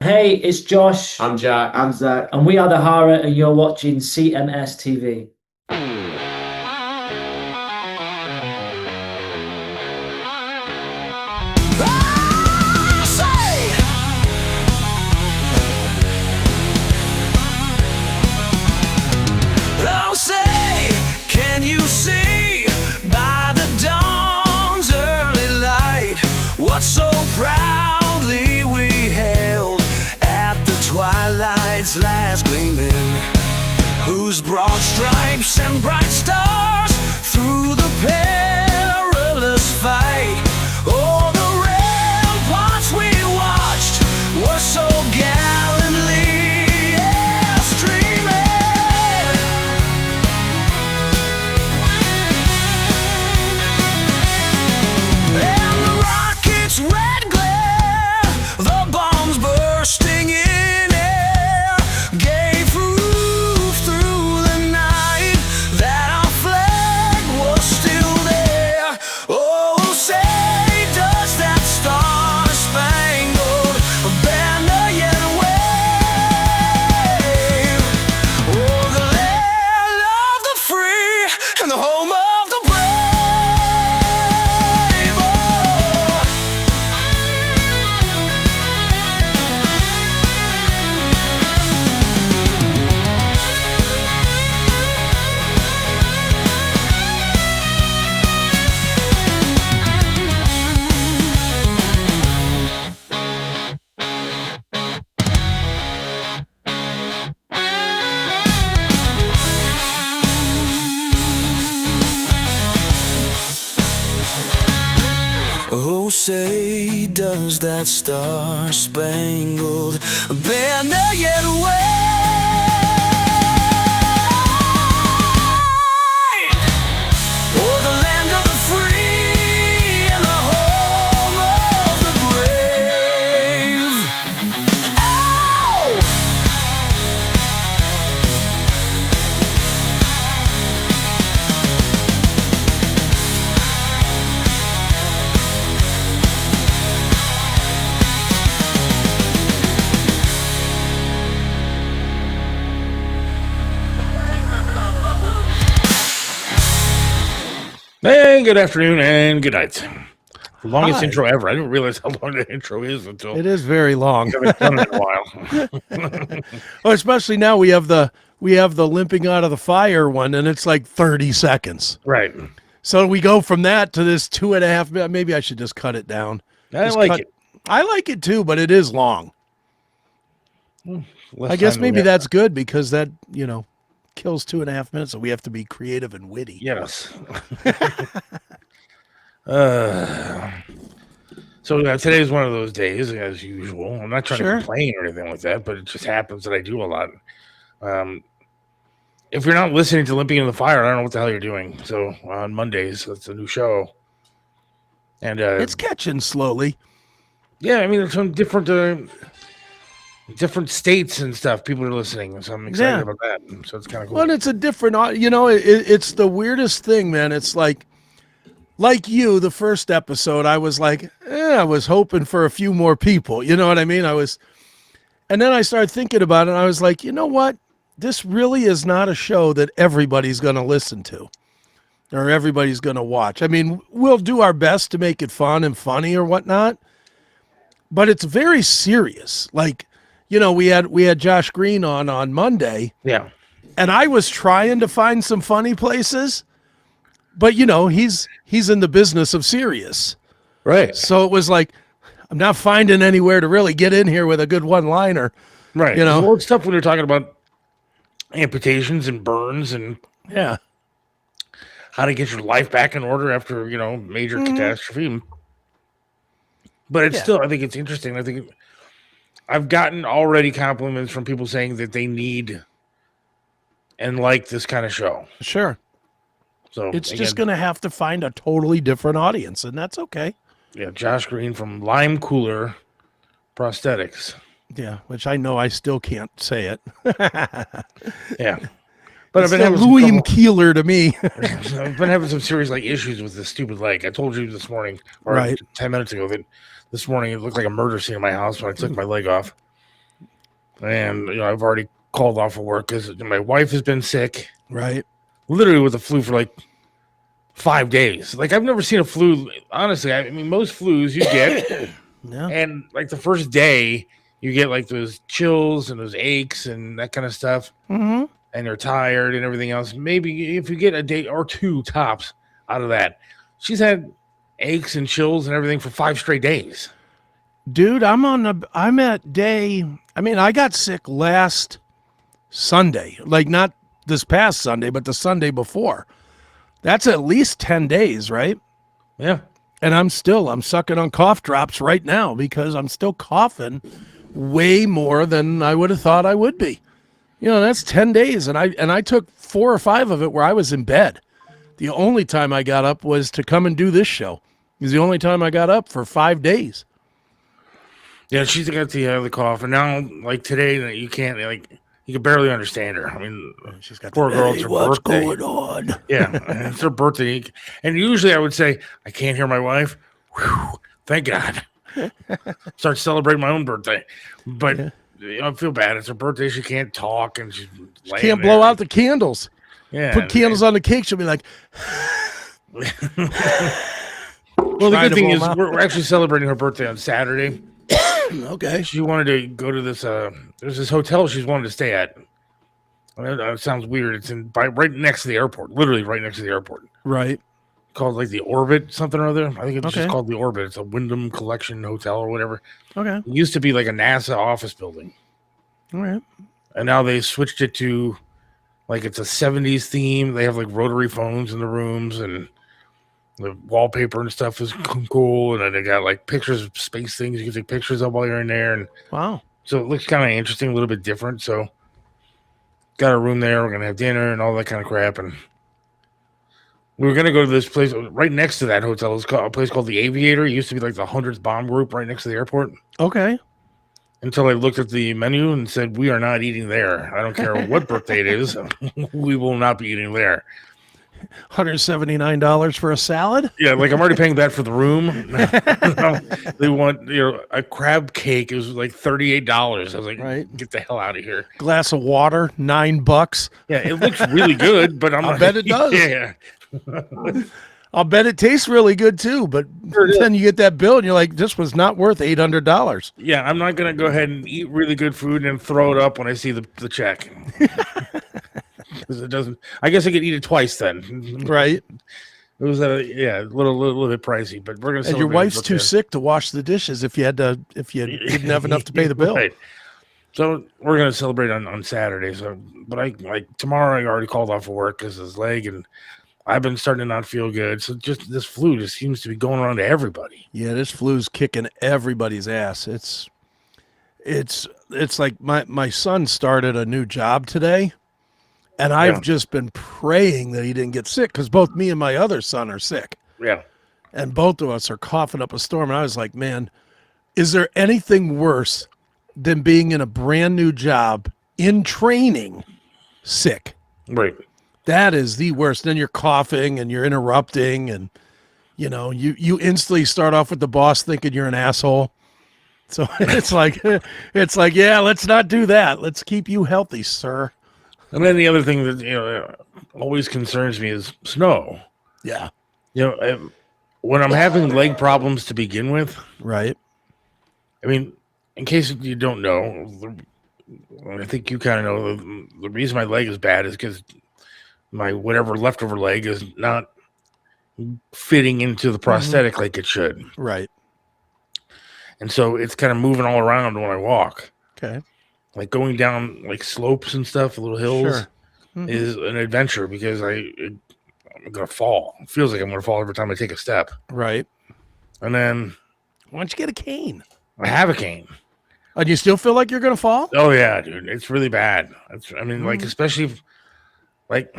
Hey, it's Josh. I'm Jack. I'm Zach. And we are the Hara, and you're watching CMS TV. Can you see by the dawn's early light what so proudly we held at the twilight's last gleaming, whose broad stripes and bright stars through the perilous fight, oh, the ramparts we watched were so gallantly streaming. Red glare, the bombs bursting in air, gave proof through the night that our flag was still there. Oh, say, does that star-spangled banner yet wave? Oh, the land of the free and the home of the brave. Oh, say, does that star-spangled banner yet wave? Oh, the land of the free and the home of the brave. Ow! Hey, good afternoon and good night. The longest intro ever. I didn't realize how long the intro is until it is very long. I haven't done it in a while. Oh, especially now we have the limping out of the fire one, and it's like 30 seconds. Right. So we go from that to this 2.5 minutes. Maybe I should just cut it down. I like it. I like it too, but it is long. I guess maybe that's good because that, kills 2.5 minutes, so we have to be creative and witty. Yes. So today is one of those days, as usual. I'm not trying to complain or anything like that, but it just happens that I do a lot. If you're not listening to Limping in the Fire, I don't know what the hell you're doing. So on Mondays, that's a new show. And it's catching slowly. Yeah, I mean, it's from different states and stuff. People are listening, so I'm excited about that. So it's kind of cool. Well, it's a different, it's the weirdest thing, man. It's like you, the first episode, I was like, I was hoping for a few more people. You know what I mean? And then I started thinking about it, and I was like, you know what? This really is not a show that everybody's going to listen to or everybody's going to watch. I mean, we'll do our best to make it fun and funny or whatnot, but it's very serious. Like, we had Josh Green on Monday. Yeah. And I was trying to find some funny places, but he's in the business of serious. Right. So it was like, I'm not finding anywhere to really get in here with a good one-liner. Right. Well, it's tough when you're talking about amputations and burns and how to get your life back in order after, major catastrophe. But it's still, I think it's interesting. I think I've gotten already compliments from people saying that they need and like this kind of show. Sure. So it's just going to have to find a totally different audience, and that's okay. Yeah, Josh Green from Lime Cooler Prosthetics. Yeah, which I know I still can't say it. Yeah. But I've been having William Keeler to me. I've been having some serious issues with this stupid leg. I told you this morning, or 10 minutes ago, that this morning it looked like a murder scene in my house when I took my leg off. and I've already called off of work because my wife has been sick, Right. literally with the flu for like 5 days. Like I've never seen a flu. Honestly, I mean most flus you get, Yeah. and like the first day you get like those chills and those aches and that kind of stuff, Mm-hmm. and you're tired and everything else. Maybe if you get a day or two tops out of that, she's had aches and chills and everything for 5 straight days. Dude, I'm at day. I mean, I got sick last Sunday, like not this past Sunday, but the Sunday before. That's at least 10 days, right? Yeah. And I'm sucking on cough drops right now because I'm still coughing way more than I would have thought I would be. That's 10 days. And I took 4 or 5 of it where I was in bed. The only time I got up was to come and do this show. It was the only time I got up for 5 days. Yeah, she's got the cough, and now like today, you can't you can barely understand her. I mean, She's got poor girl. It's her birthday. What's going on? Yeah, and it's her birthday, and usually I would say I can't hear my wife. Whew, thank God. Start celebrating my own birthday, but I feel bad. It's her birthday. She can't talk, and she can't blow out the candles. Yeah, put candles on the cake. She'll be like. Well, the good thing is we're actually celebrating her birthday on Saturday. Okay. She wanted to go to this. There's this hotel she's wanted to stay at. It sounds weird. It's right next to the airport, literally right next to the airport. Right. Called like the Orbit, something or other. I think it's Okay. just called the Orbit. It's a Wyndham Collection Hotel or whatever. Okay. It used to be like a NASA office building, All right. and now they switched it to like it's a 70s theme. They have like rotary phones in the rooms, and the wallpaper and stuff is cool. And then they got like pictures of space things you can take pictures of while you're in there. And Wow. so it looks kind of interesting, a little bit different. So got a room there. We're going to have dinner and all that kind of crap. And we were going to go to this place right next to that hotel. It's called a place called the Aviator. It used to be like the 100th bomb group right next to the airport. Okay. Until I looked at the menu and said, we are not eating there. I don't care what birthday it is. We will not be eating there. $179 for a salad? Yeah, like I'm already paying that for the room. They want a crab cake. It was like $38. I was like, Right. Get the hell out of here. Glass of water, $9. Yeah, it looks really good, but I bet it does. Yeah. I'll bet it tastes really good too, but then you get that bill and you're like, this was not worth $800. Yeah, I'm not gonna go ahead and eat really good food and throw it up when I see the check. Because it doesn't. I guess I could eat it twice then. Right. It was a little bit pricey, but we're gonna. And your wife's too sick to wash the dishes if you didn't have enough to pay the bill. Right. So we're gonna celebrate on Saturday. So, but I tomorrow I already called off of work because his leg, and I've been starting to not feel good. So just this flu just seems to be going around to everybody. Yeah, this flu's kicking everybody's ass. It's like my son started a new job today. And I've just been praying that he didn't get sick because both me and my other son are sick. Yeah. And both of us are coughing up a storm. And I was like, man, is there anything worse than being in a brand new job in training sick? Right. That is the worst. Then you're coughing and you're interrupting. And, you instantly start off with the boss thinking you're an asshole. So it's like, yeah, let's not do that. Let's keep you healthy, sir. And then the other thing that always concerns me is snow. Yeah. When I'm having leg problems to begin with, right. I mean, in case you don't know, I think you kind of know the reason my leg is bad is because my whatever leftover leg is not fitting into the prosthetic like it should. Right. And so it's kind of moving all around when I walk. Okay. Like going down like slopes and stuff, little hills, Sure. Mm-hmm. is an adventure because I'm gonna fall. It feels like I'm gonna fall every time I take a step. Right. And then why don't you get a cane? I have a cane. And you still feel like you're gonna fall? Oh yeah, dude, it's really bad. Like especially if, like,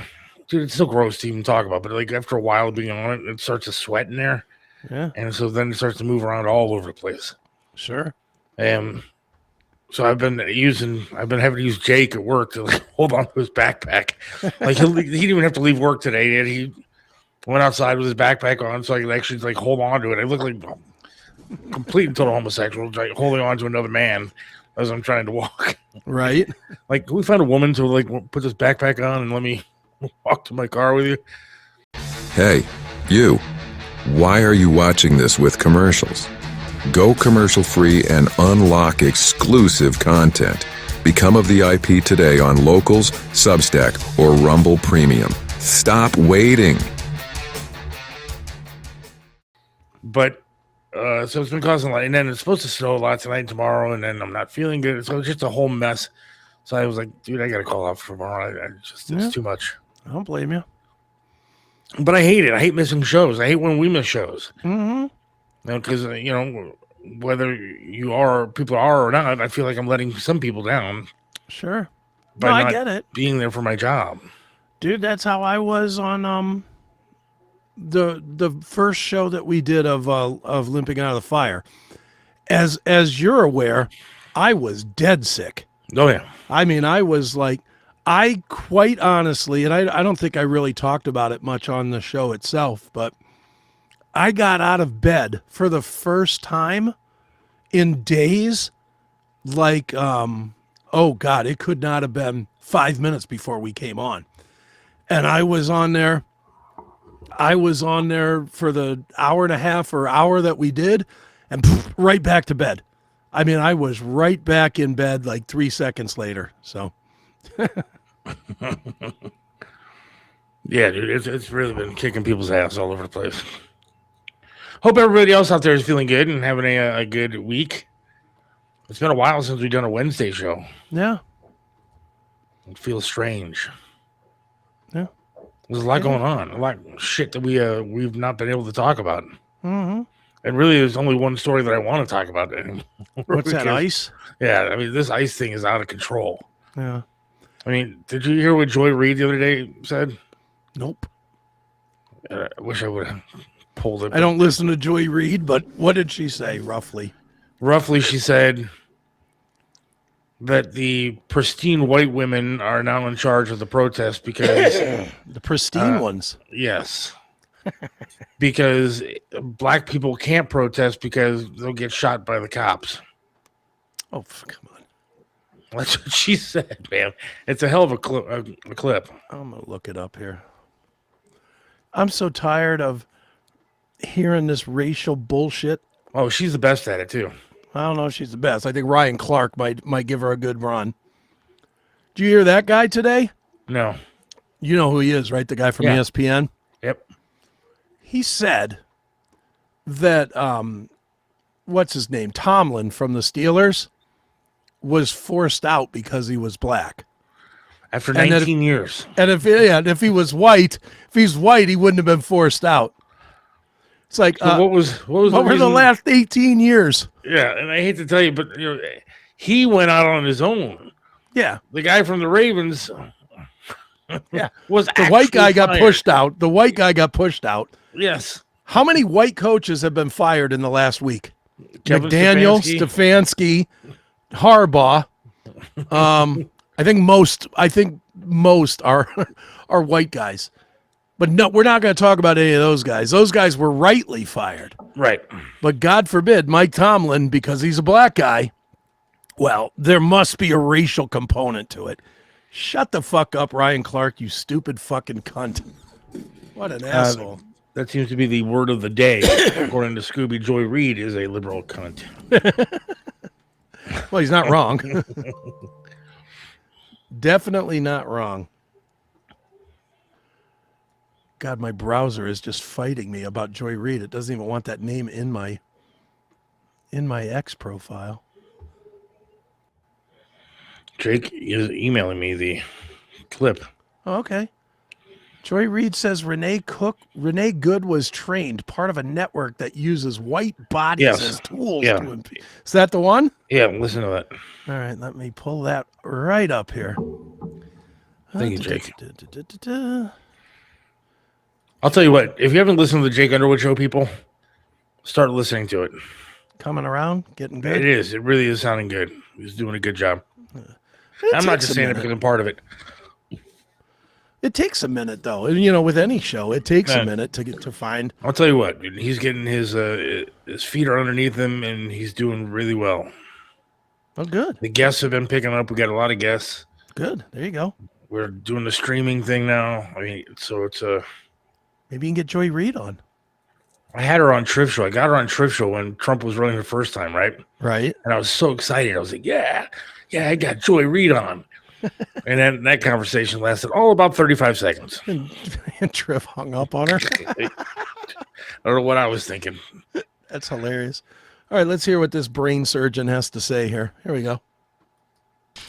dude, it's so gross to even talk about. But like after a while of being on it, it starts to sweat in there. Yeah. And so then it starts to move around all over the place. Sure. So I've been having to use Jake at work to hold on to his backpack. Like he didn't even have to leave work today. He went outside with his backpack on, so I could actually hold on to it. I look like complete and total homosexual, like holding on to another man. as I'm trying to walk. Right. Like, can we find a woman to like put this backpack on and let me walk to my car with you? Hey, you. Why are you watching this with commercials? Go commercial free and unlock exclusive content. Become a VIP today on Locals, Substack, or Rumble Premium. Stop waiting. But so it's been causing a lot, and then it's supposed to snow a lot tonight and tomorrow, and then I'm not feeling good. So it's just a whole mess. So I was like, dude, I gotta call off tomorrow. It's too much. I don't blame you. But I hate it. I hate missing shows. I hate when we miss shows. Mm-hmm. Because whether people are or not, I feel like I'm letting some people down. Sure. By No, I not get it, being there for my job. dude. That's how I was on the first show that we did of Limping Out of the Fire. As you're aware, I was dead sick. Oh yeah. I mean, I was like, I quite honestly, and I don't think I really talked about it much on the show itself, but I got out of bed for the first time in days. Like, oh God, it could not have been 5 minutes before we came on. And I was on there for the hour and a half or hour that we did, and right back to bed. I mean, I was right back in bed like 3 seconds later. So, yeah, dude, it's really been kicking people's ass all over the place. Hope everybody else out there is feeling good and having a good week. It's been a while since we've done a Wednesday show. yeah. It feels strange. Yeah. There's a lot going on, a lot of shit that we've not been able to talk about. Mm-hmm. And really, there's only one story that I want to talk about anymore. What's that, ice? Yeah, I mean, this ice thing is out of control. Yeah. I mean, did you hear what Joy Reid the other day said? Nope. I wish I would have pulled it. I don't listen to Joy Reid, but what did she say, roughly? Roughly, she said that the pristine white women are now in charge of the protest because The pristine ones. yes, because black people can't protest because they'll get shot by the cops. Oh, come on. That's what she said, man. It's a hell of a clip. I'm going to look it up here. I'm so tired of hearing this racial bullshit. Oh, she's the best at it too. I don't know if she's the best. I think Ryan Clark might give her a good run. Did you hear that guy today? No. You know who he is, right? The guy from Yeah. ESPN? Yep. He said that, what's his name? Tomlin from the Steelers was forced out because he was black. After And 19 years. And if he was white, he wouldn't have been forced out. It's like, So what were the the last 18 years? Yeah, and I hate to tell you, but he went out on his own. Yeah. The guy from the Ravens, Yeah. was The white guy actually got fired. pushed out. The white guy got pushed out. Yes, How many white coaches have been fired in the last week? Kevin McDaniel, Stefanski. Harbaugh. I think most are white guys. But no, we're not going to talk about any of those guys. Those guys were rightly fired. right. But God forbid, Mike Tomlin, because he's a black guy, well, there must be a racial component to it. Shut the fuck up, Ryan Clark, you stupid fucking cunt. What an asshole. That seems to be the word of the day, according to Scooby. Joy Reid is a liberal cunt. Well, he's not wrong. Definitely not wrong. God, my browser is just fighting me about Joy Reid. It doesn't even want that name in my X profile. Jake is emailing me the clip. Oh, okay. Joy Reid says Renee Good was trained, part of a network that uses white bodies Yes. as tools. Yeah. Is that the one? Yeah, listen to that. All right, let me pull that right up here. Thank you, Jake. I'll tell you what, if you haven't listened to the Jake Underwood Show, people, start listening to it. Coming around, getting good. It is. It really is sounding good. He's doing a good job. I'm not just saying it because I'm part of it. It takes a minute, though. And, with any show, it takes a Yeah. minute to find. I'll tell you what, dude, he's getting his feet are underneath him, and he's doing really well. Oh, good. The guests have been picking up. We got a lot of guests. Good. There you go. We're doing the streaming thing now. I mean, so it's a. Maybe you can get Joy Reid on. I had her on Trip Show. I got her on Trip Show when Trump was running the first time, right? Right. And I was so excited. I was like, yeah, I got Joy Reid on. And then that conversation lasted all about 35 seconds. And Triv hung up on her. I don't know what I was thinking. That's hilarious. All right, let's hear what this brain surgeon has to say here. Here we go.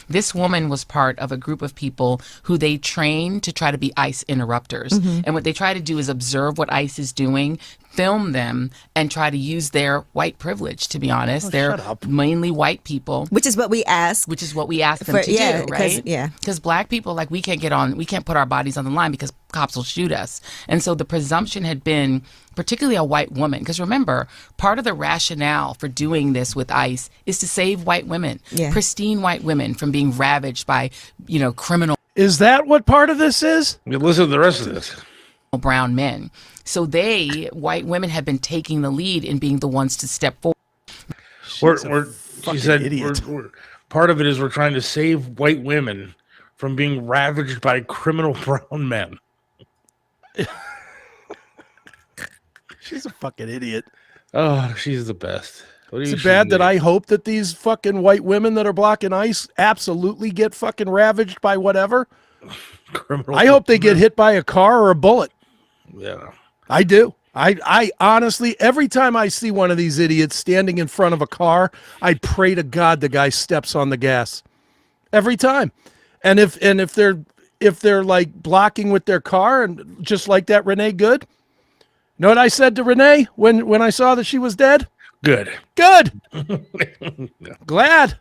This woman was part of a group of people who they trained to try to be ICE interrupters. And what they try to do is observe what ICE is doing, film them, and try to use their white privilege, to be honest. They're mainly white people. Which is what we ask. Which is what we ask them to do, right? Yeah. Because black people, like, we can't put our bodies on the line because cops will shoot us. And so the presumption had been, particularly a white woman, because remember, part of the rationale for doing this with ICE is to save white women, pristine white women, from being ravaged by, criminal. Is that what part of this is? Listen to the rest of this. Brown men. So white women, have been taking the lead in being the ones to step forward. She said, part of it is we're trying to save white women from being ravaged by criminal brown men. She's a fucking idiot. Oh, she's the best. Is it bad that I hope that these fucking white women that are blocking ICE absolutely get fucking ravaged by whatever? I hope they get hit by a car or a bullet. Yeah. I do. I honestly, every time I see one of these idiots standing in front of a car, I pray to God the guy steps on the gas. Every time. And if they're like blocking with their car, and just like that Renee Good. You know what I said to Renee when I saw that she was dead? Good. Glad.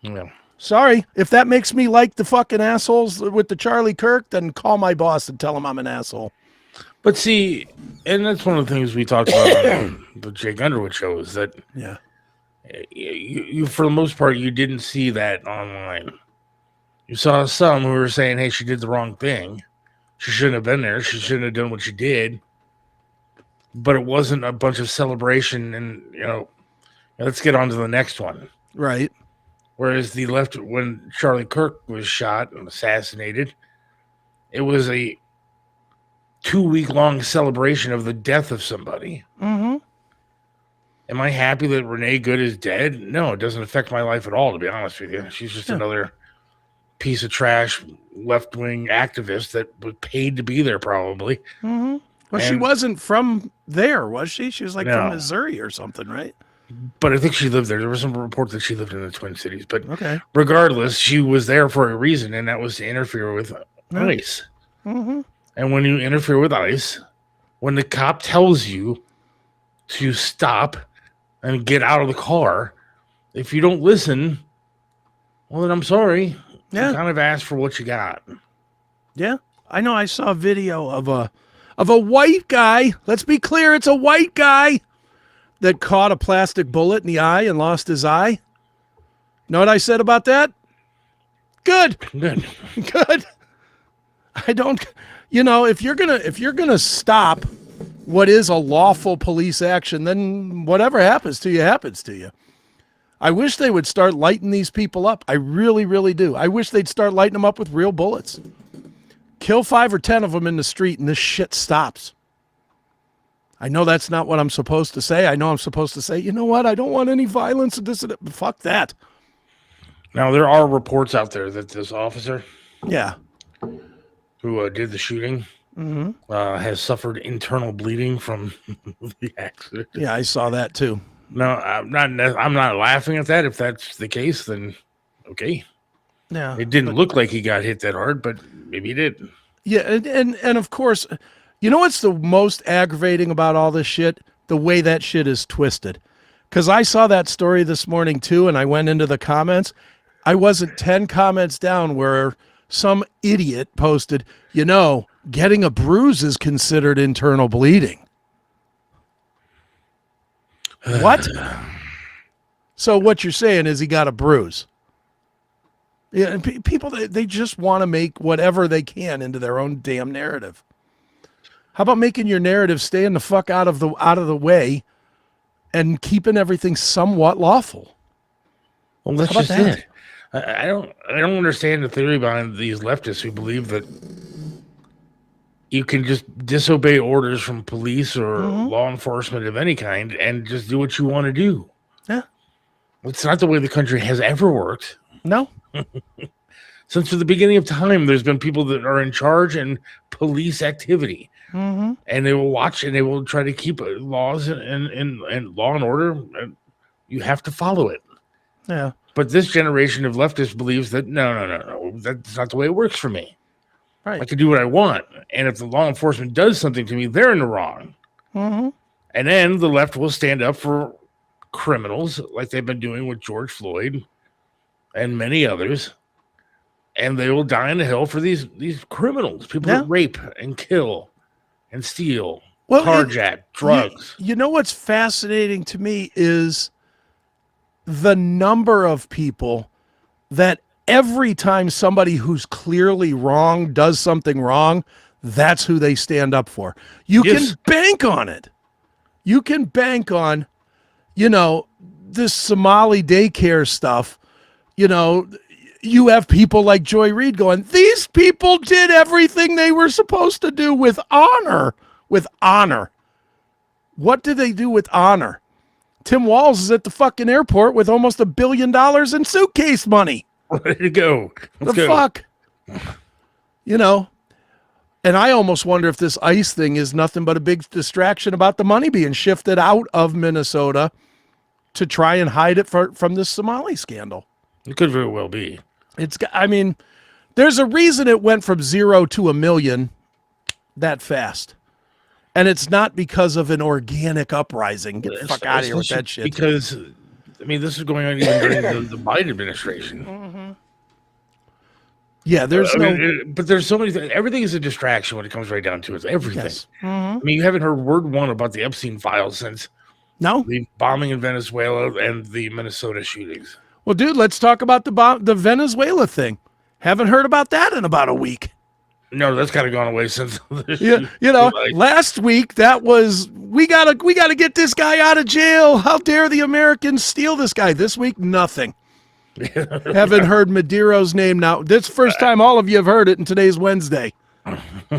Yeah. Sorry. If that makes me like the fucking assholes with the Charlie Kirk, then call my boss and tell him I'm an asshole. But see, and that's one of the things we talked about on the Jake Underwood show, is that you for the most part, you didn't see that online. You saw some who were saying, hey, she did the wrong thing. She shouldn't have been there. She shouldn't have done what she did. But it wasn't a bunch of celebration and, let's get on to the next one. Right. Whereas the left, when Charlie Kirk was shot and assassinated, it was a 2-week-long celebration of the death of somebody. Mm-hmm. Am I happy that Renee Good is dead? No, it doesn't affect my life at all, to be honest with you. She's just another piece of trash left-wing activist that was paid to be there, probably. Mm-hmm. Well, she wasn't from there, was she? She was from Missouri or something, right? But I think she lived there. There was some report that she lived in the Twin Cities. But regardless, she was there for a reason, and that was to interfere with ICE. Mm-hmm. And when you interfere with ICE, when the cop tells you to stop and get out of the car, if you don't listen, well, then I'm sorry. Yeah. You kind of asked for what you got. Yeah. I know I saw a video of a white guy. Let's be clear, it's a white guy that caught a plastic bullet in the eye and lost his eye. Know what I said about that? Good. Good. I don't, if you're gonna stop what is a lawful police action, then whatever happens to you happens to you. I wish they would start lighting these people up. I really, really do. I wish they'd start lighting them up with real bullets. Kill 5 or 10 of them in the street and this shit stops. I know that's not what I'm supposed to say. I know I'm supposed to say, you know what? I don't want any violence and this and that. Fuck that. Now, there are reports out there that this officer who did the shooting has suffered internal bleeding from the accident. Yeah, I saw that too. No, I'm not laughing at that. If that's the case, then okay. Yeah, it didn't look like he got hit that hard, but maybe he did. Yeah, and of course, you know what's the most aggravating about all this shit? The way that shit is twisted. Because I saw that story this morning too, and I went into the comments. I wasn't 10 comments down where some idiot posted, getting a bruise is considered internal bleeding. What? So what you're saying is he got a bruise. Yeah, and people, they just want to make whatever they can into their own damn narrative. How about making your narrative staying the fuck out of the way and keeping everything somewhat lawful? Well, that's How about just that? it. I don't understand the theory behind these leftists who believe that you can just disobey orders from police or law enforcement of any kind and just do what you want to do. Yeah. It's not the way the country has ever worked. No. Since the beginning of time, there's been people that are in charge and police activity. Mm-hmm. And they will watch and they will try to keep laws and law and order. And you have to follow it. Yeah. But this generation of leftists believes that no, that's not the way it works for me. Right. I can do what I want. And if the law enforcement does something to me, they're in the wrong. Mm-hmm. And then the left will stand up for criminals like they've been doing with George Floyd and many others. And they will die in the hill for these criminals, people that rape and kill and steal, carjack, drugs. You know what's fascinating to me is the number of people that every time somebody who's clearly wrong does something wrong, that's who they stand up for. You can bank on it. You can bank on, this Somali daycare stuff. You have people like Joy Reid going, these people did everything they were supposed to do with honor. With honor. What did they do with honor? Tim Walz is at the fucking airport with almost $1 billion in suitcase money. Ready to go. Let's go. Fuck? And I almost wonder if this ICE thing is nothing but a big distraction about the money being shifted out of Minnesota to try and hide it from this Somali scandal. It could very well be. There's a reason it went from 0 to 1 million that fast. And it's not because of an organic uprising. Get the fuck out of here with that shit. Because, this is going on even during the Biden administration. Mm-hmm. Yeah, but there's so many things. Everything is a distraction when it comes right down to it. Everything. Yes. Mm-hmm. You haven't heard word one about the Epstein files since the bombing in Venezuela and the Minnesota shootings. Well, dude, let's talk about the Venezuela thing. Haven't heard about that in about a week. No, that's kind of gone away since. Last week that was we gotta get this guy out of jail. How dare the Americans steal this guy? This week, nothing. Haven't heard Maduro's name now. This is the first time all of you have heard it, and today's Wednesday.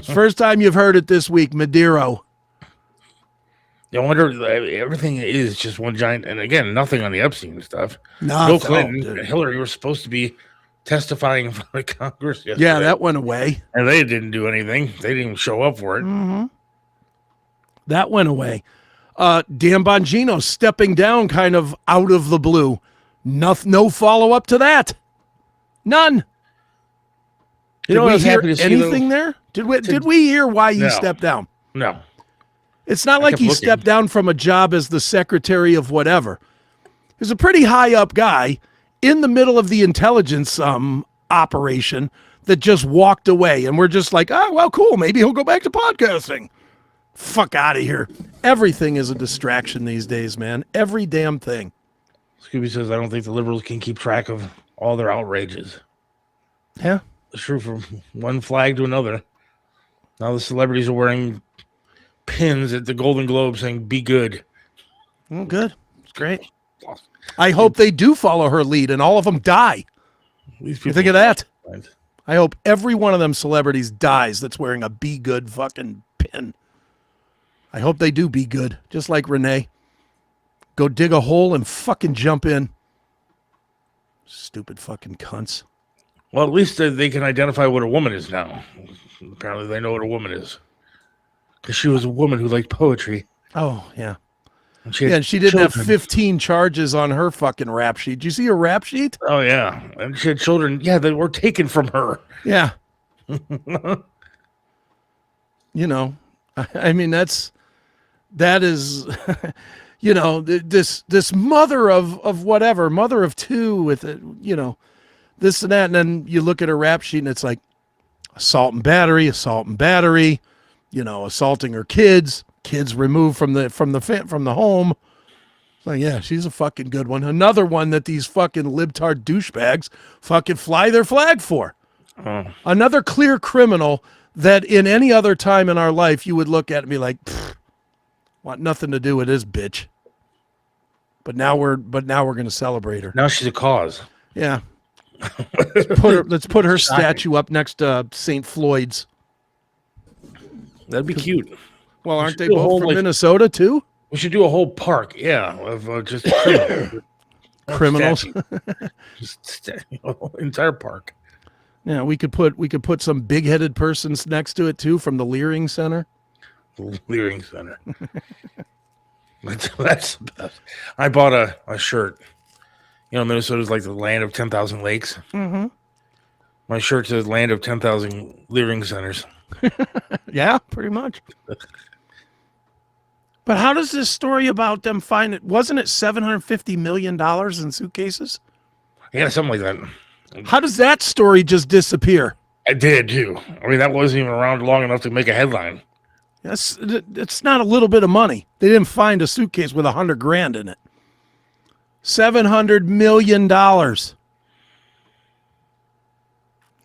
First time you've heard it this week, Maduro. I wonder, everything is just one giant, and again, nothing on the Epstein stuff. Bill Clinton and Hillary were supposed to be testifying in front of Congress yesterday. Yeah, that went away. And they didn't do anything. They didn't even show up for it. Mm-hmm. That went away. Dan Bongino stepping down kind of out of the blue. No follow-up to that. None. Did we hear anything there? Did we hear why he stepped down? No. It's not like he stepped down from a job as the secretary of whatever. He's a pretty high-up guy in the middle of the intelligence operation that just walked away. And we're just like, oh, well, cool. Maybe he'll go back to podcasting. Fuck out of here. Everything is a distraction these days, man. Every damn thing. Scooby says, I don't think the liberals can keep track of all their outrages. Yeah. It's true from one flag to another. Now the celebrities are wearing pins at the Golden Globe saying, be good. Oh, good. It's great. I hope they do follow her lead and all of them die. You think of that? I hope every one of them celebrities dies that's wearing a be good fucking pin. I hope they do be good, just like Renee. Go dig a hole and fucking jump in. Stupid fucking cunts. Well, at least they can identify what a woman is now. Apparently they know what a woman is. Because she was a woman who liked poetry. Oh, yeah. And she didn't have 15 charges on her fucking rap sheet. Did you see her rap sheet? Oh, yeah. And she had children, that were taken from her. Yeah. That is, this mother of whatever, mother of two with it, this and that. And then you look at her rap sheet and it's like assault and battery, assaulting her kids removed from the home. So yeah, she's a fucking good one. Another one that these fucking libtard douchebags fucking fly their flag for. Another clear criminal that in any other time in our life you would look at and be like, want nothing to do with this bitch. But now we're going to celebrate her. Now she's a cause. Yeah. Let's put her statue up next to St. Floyd's. That'd be cute. Well, aren't they both from Minnesota too? We should do a whole park, of just criminals. Just entire park. Yeah, we could put some big-headed persons next to it too from the Leering Center. Leering Center. That's the best. I bought a shirt. Minnesota's like the land of 10,000 lakes. Mm-hmm. My shirt says land of 10,000 Leering Centers. Yeah, pretty much. But how does this story about them find it? Wasn't it $750 million in suitcases? Yeah, something like that. How does that story just disappear? I did too. I mean, that wasn't even around long enough to make a headline. It's not a little bit of money. They didn't find a suitcase with $100,000 in it. $700 million.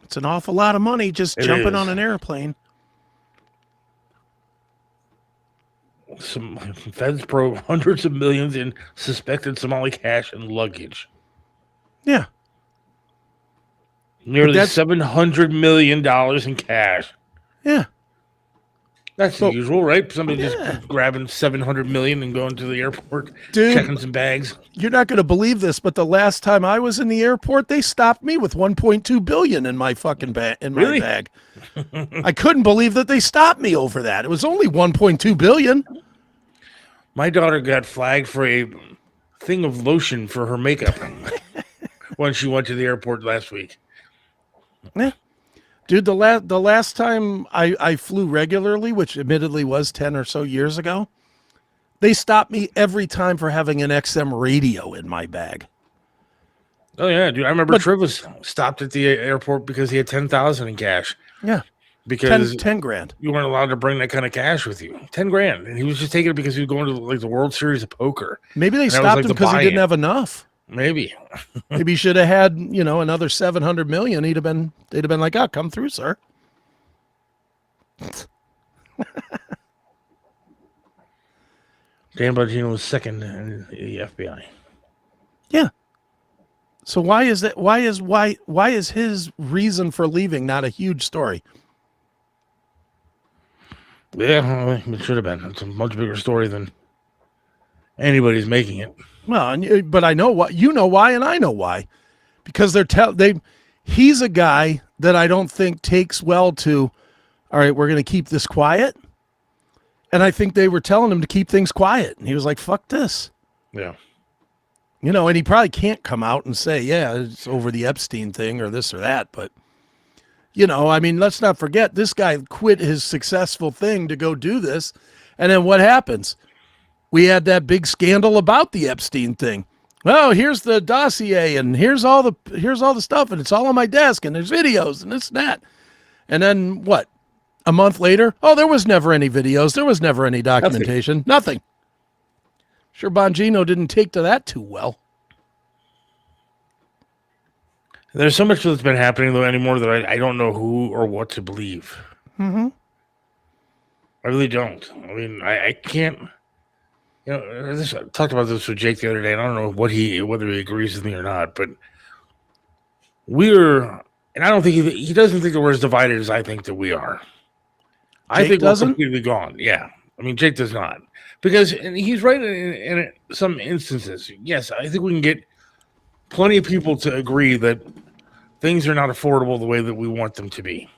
It's an awful lot of money just jumping on an airplane. Some feds probe hundreds of millions in suspected Somali cash and luggage. Yeah. Nearly $700 million in cash. Yeah. That's the usual, right? Somebody just grabbing $700 million and going to the airport, checking some bags. You're not going to believe this, but the last time I was in the airport, they stopped me with $1.2 billion in my fucking bag. My bag. I couldn't believe that they stopped me over that. It was only $1.2 billion. My daughter got flagged for a thing of lotion for her makeup when she went to the airport last week. Yeah. Dude, the last time I flew regularly, which admittedly was 10 or so years ago, they stopped me every time for having an XM radio in my bag. Oh, yeah, dude. I remember Travis stopped at the airport because he had $10,000 in cash. Yeah. Because 10 grand. You weren't allowed to bring that kind of cash with you. 10 grand. And he was just taking it because he was going to like the World Series of Poker. Maybe they stopped him because he didn't have enough. Maybe. Maybe he should have had, another $700 million. They'd have been like, "Oh, come through, sir." Dan Bongino was second in the FBI. Yeah. So why is that? Why is his reason for leaving not a huge story? Yeah, it should have been. It's a much bigger story than anybody's making it. Well, but I know why. You know why, and I know why, because he's a guy that I don't think takes well to. All right, we're going to keep this quiet, and I think they were telling him to keep things quiet, and he was like, "Fuck this." Yeah. And he probably can't come out and say, "Yeah, it's over the Epstein thing or this or that," but. I mean, let's not forget, this guy quit his successful thing to go do this. And then what happens? We had that big scandal about the Epstein thing. Oh, here's the dossier and here's all the stuff and it's all on my desk and there's videos and this and that. And then what? A month later? Oh, there was never any videos. There was never any documentation. Nothing. Sure, Bongino didn't take to that too well. There's so much that's been happening though anymore that I don't know who or what to believe. Mm-hmm. I really don't. I mean, I can't. I talked about this with Jake the other day, and I don't know whether he agrees with me or not. But and I don't think he doesn't think that we're as divided as I think that we are. I think we're completely gone. Yeah, I mean, Jake does not, and he's right in some instances. Yes, I think we can get plenty of people to agree that things are not affordable the way that we want them to be.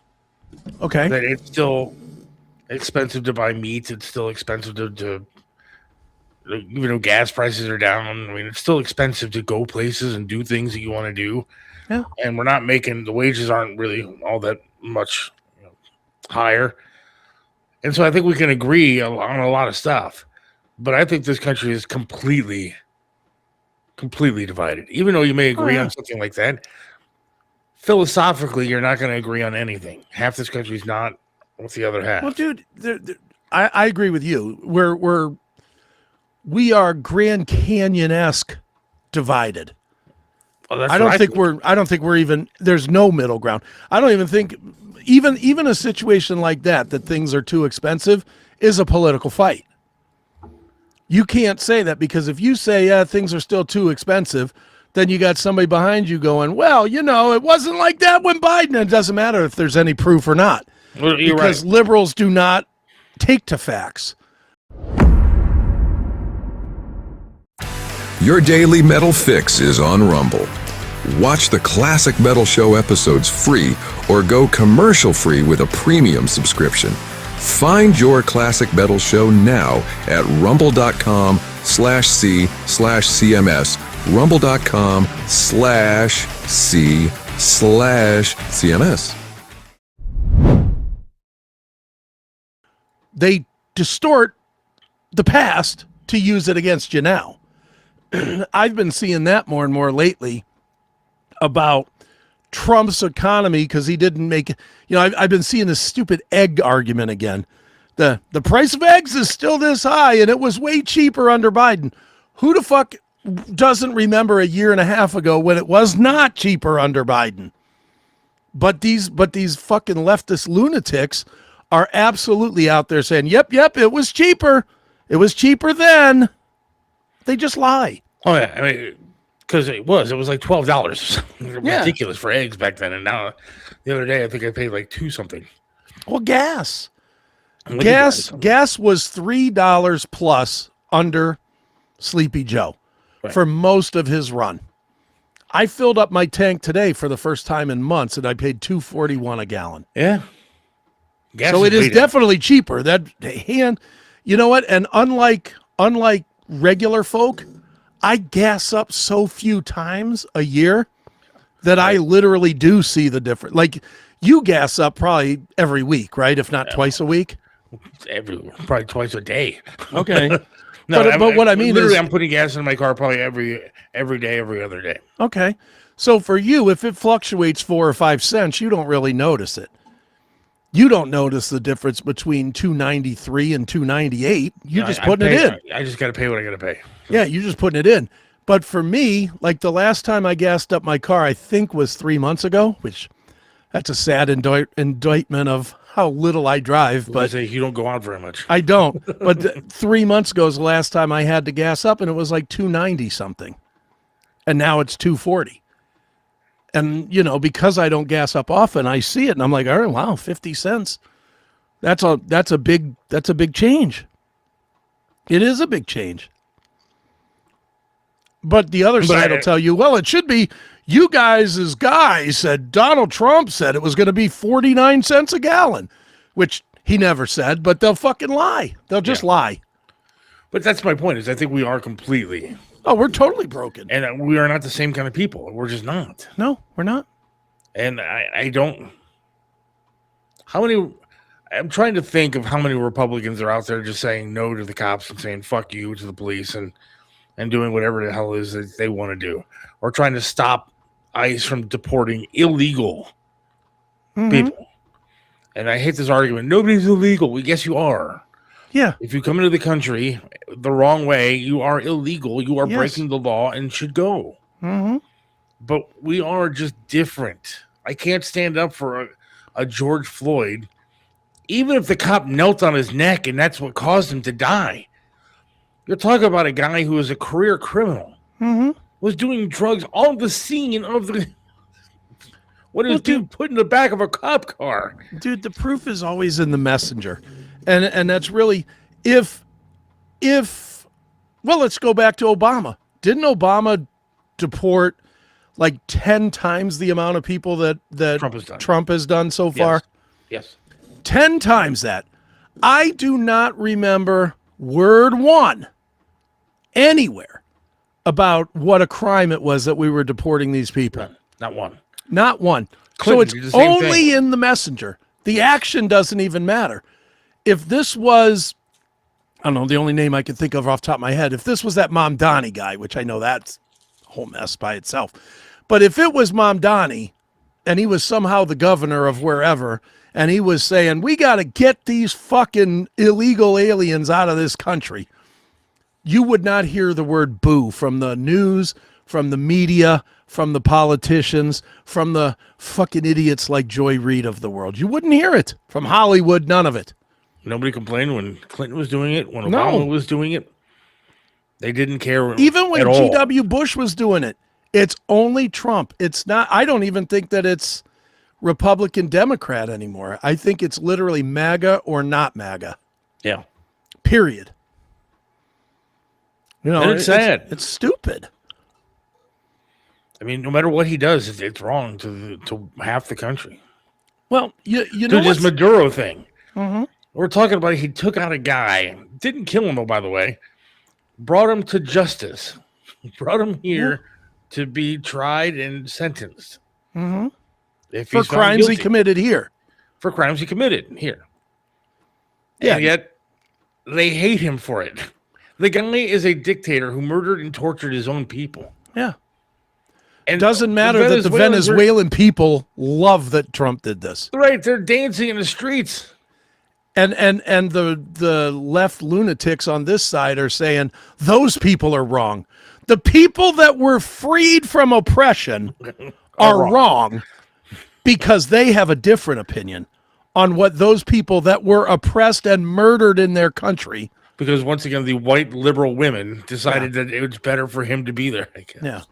Okay. That it's still expensive to buy meat. It's still expensive to even though gas prices are down. I mean, it's still expensive to go places and do things that you want to do. Yeah. And the wages aren't really all that much higher. And so I think we can agree on a lot of stuff. But I think this country is completely divided. Even though you may agree on something like that, philosophically, you're not going to agree on anything. Half this country's not with the other half. Well, dude, I agree with you. We are Grand Canyon-esque divided. Well, I don't think we're even. There's no middle ground. I don't even think even a situation like that things are too expensive is a political fight. You can't say that, because if you say, yeah, things are still too expensive, then you got somebody behind you going, well, it wasn't like that when Biden. It doesn't matter if there's any proof or not. Well, you're because right. liberals do not take to facts. Your daily metal fix is on Rumble. Watch the classic Metal Show episodes free or go commercial free with a premium subscription. Find your classic metal show now at rumble.com/c/CMS, rumble.com/c/CMS. They distort the past to use it against you now. I've been seeing that more and more lately about Trump's economy, because he didn't make, I've been seeing this stupid egg argument again. The price of eggs is still this high and it was way cheaper under Biden. Who the fuck doesn't remember a year and a half ago when it was not cheaper under Biden? But these fucking leftist lunatics are absolutely out there saying, yep, it was cheaper. It was cheaper then. They just lie. Oh yeah, I mean, because it was like $12. Yeah. Ridiculous for eggs back then, and now the other day I think I paid like $2 something. Well, gas Look at that. was $3 plus under Sleepy Joe for most of his run. I filled up my tank today for the first time in months, and I paid $2.41 a gallon. Yeah. Gas So it is way down. definitely cheaper. And you know what? And unlike regular folk, I gas up so few times a year that I literally do see the difference. Like, you gas up probably every week, right? If not twice a week. Probably twice a day. Okay. No, but what I mean literally, is, I'm putting gas in my car probably every day, every other day. okay. So for you, if it fluctuates 4 or 5 cents, you don't really notice it. You don't notice the difference between $2.93 and $2.98. You're just putting it in. I just got to pay what I got to pay. Yeah, you're just putting it in. But for me, like the last time I gassed up my car, I think was 3 months ago, which that's a sad indictment of how little I drive. But You don't go out very much. I don't. But 3 months ago is the last time I had to gas up, and it was like $2.90 something. And now it's $2.40. And, because I don't gas up often, I see it and I'm like, all right, wow, 50 cents. That's a big change. It is a big change. But the other side will tell you, well, it should be, you guys as guys said, Donald Trump said it was going to be 49 cents a gallon, which he never said, but they'll fucking lie. They'll just lie. But that's my point, is I think we are completely. Oh, we're totally broken. And we are not the same kind of people. We're just not. No, we're not. And I don't. I'm trying to think of how many Republicans are out there just saying no to the cops and saying fuck you to the police and doing whatever the hell it is that they want to do, or trying to stop ICE from deporting illegal people. And I hate this argument. Nobody's illegal. Well, yes, you are. Yeah. If you come into the country the wrong way, you are illegal. You are breaking the law and should go. Mm-hmm. But we are just different. I can't stand up for a George Floyd, even if the cop knelt on his neck and that's what caused him to die. You're talking about a guy who is a career criminal, was doing drugs on the scene of the. What is dude put in the back of a cop car? Dude, the proof is always in the messenger. And that's really, if well, let's go back to Obama. Didn't Obama deport like 10 times the amount of people that Trump has done so far? Yes. 10 times that. I do not remember word one anywhere about what a crime it was that we were deporting these people. Not one. Not one. Clinton So did it's the same only thing. in the messenger. The action doesn't even matter. If this was, I don't know, the only name I can think of off the top of my head, if this was that Mamdani guy, which I know that's a whole mess by itself, but if it was Mamdani and he was somehow the governor of wherever, and he was saying, we got to get these fucking illegal aliens out of this country, you would not hear the word boo from the news, from the media, from the politicians, from the fucking idiots like Joy Reid of the world. You wouldn't hear it. From Hollywood, none of it. Nobody complained when Clinton was doing it, when Obama was doing it. They didn't care Even when at all. G.W. Bush was doing it, it's only Trump. It's not, I don't even think that it's Republican Democrat anymore. I think it's literally MAGA or not MAGA. Yeah. Period. You know, And it's sad. It's stupid. I mean, no matter what he does, it's wrong to half the country. Well, you know this what's- Maduro thing. Mm-hmm. We're talking about he took out a guy, didn't kill him though, by the way, brought him to justice, brought him here to be tried and sentenced. Mm-hmm. If For he's found crimes he guilty. committed here. For crimes he committed here. Yeah. And yet they hate him for it. The guy is a dictator who murdered and tortured his own people. Yeah. And Doesn't matter that the Venezuelan people love that Trump did this. Right, they're dancing in the streets. And the left lunatics on this side are saying those people are wrong. The people that were freed from oppression are wrong because they have a different opinion on what those people that were oppressed and murdered in their country. Because once again, the white liberal women decided that it was better for him to be there, I guess. Yeah.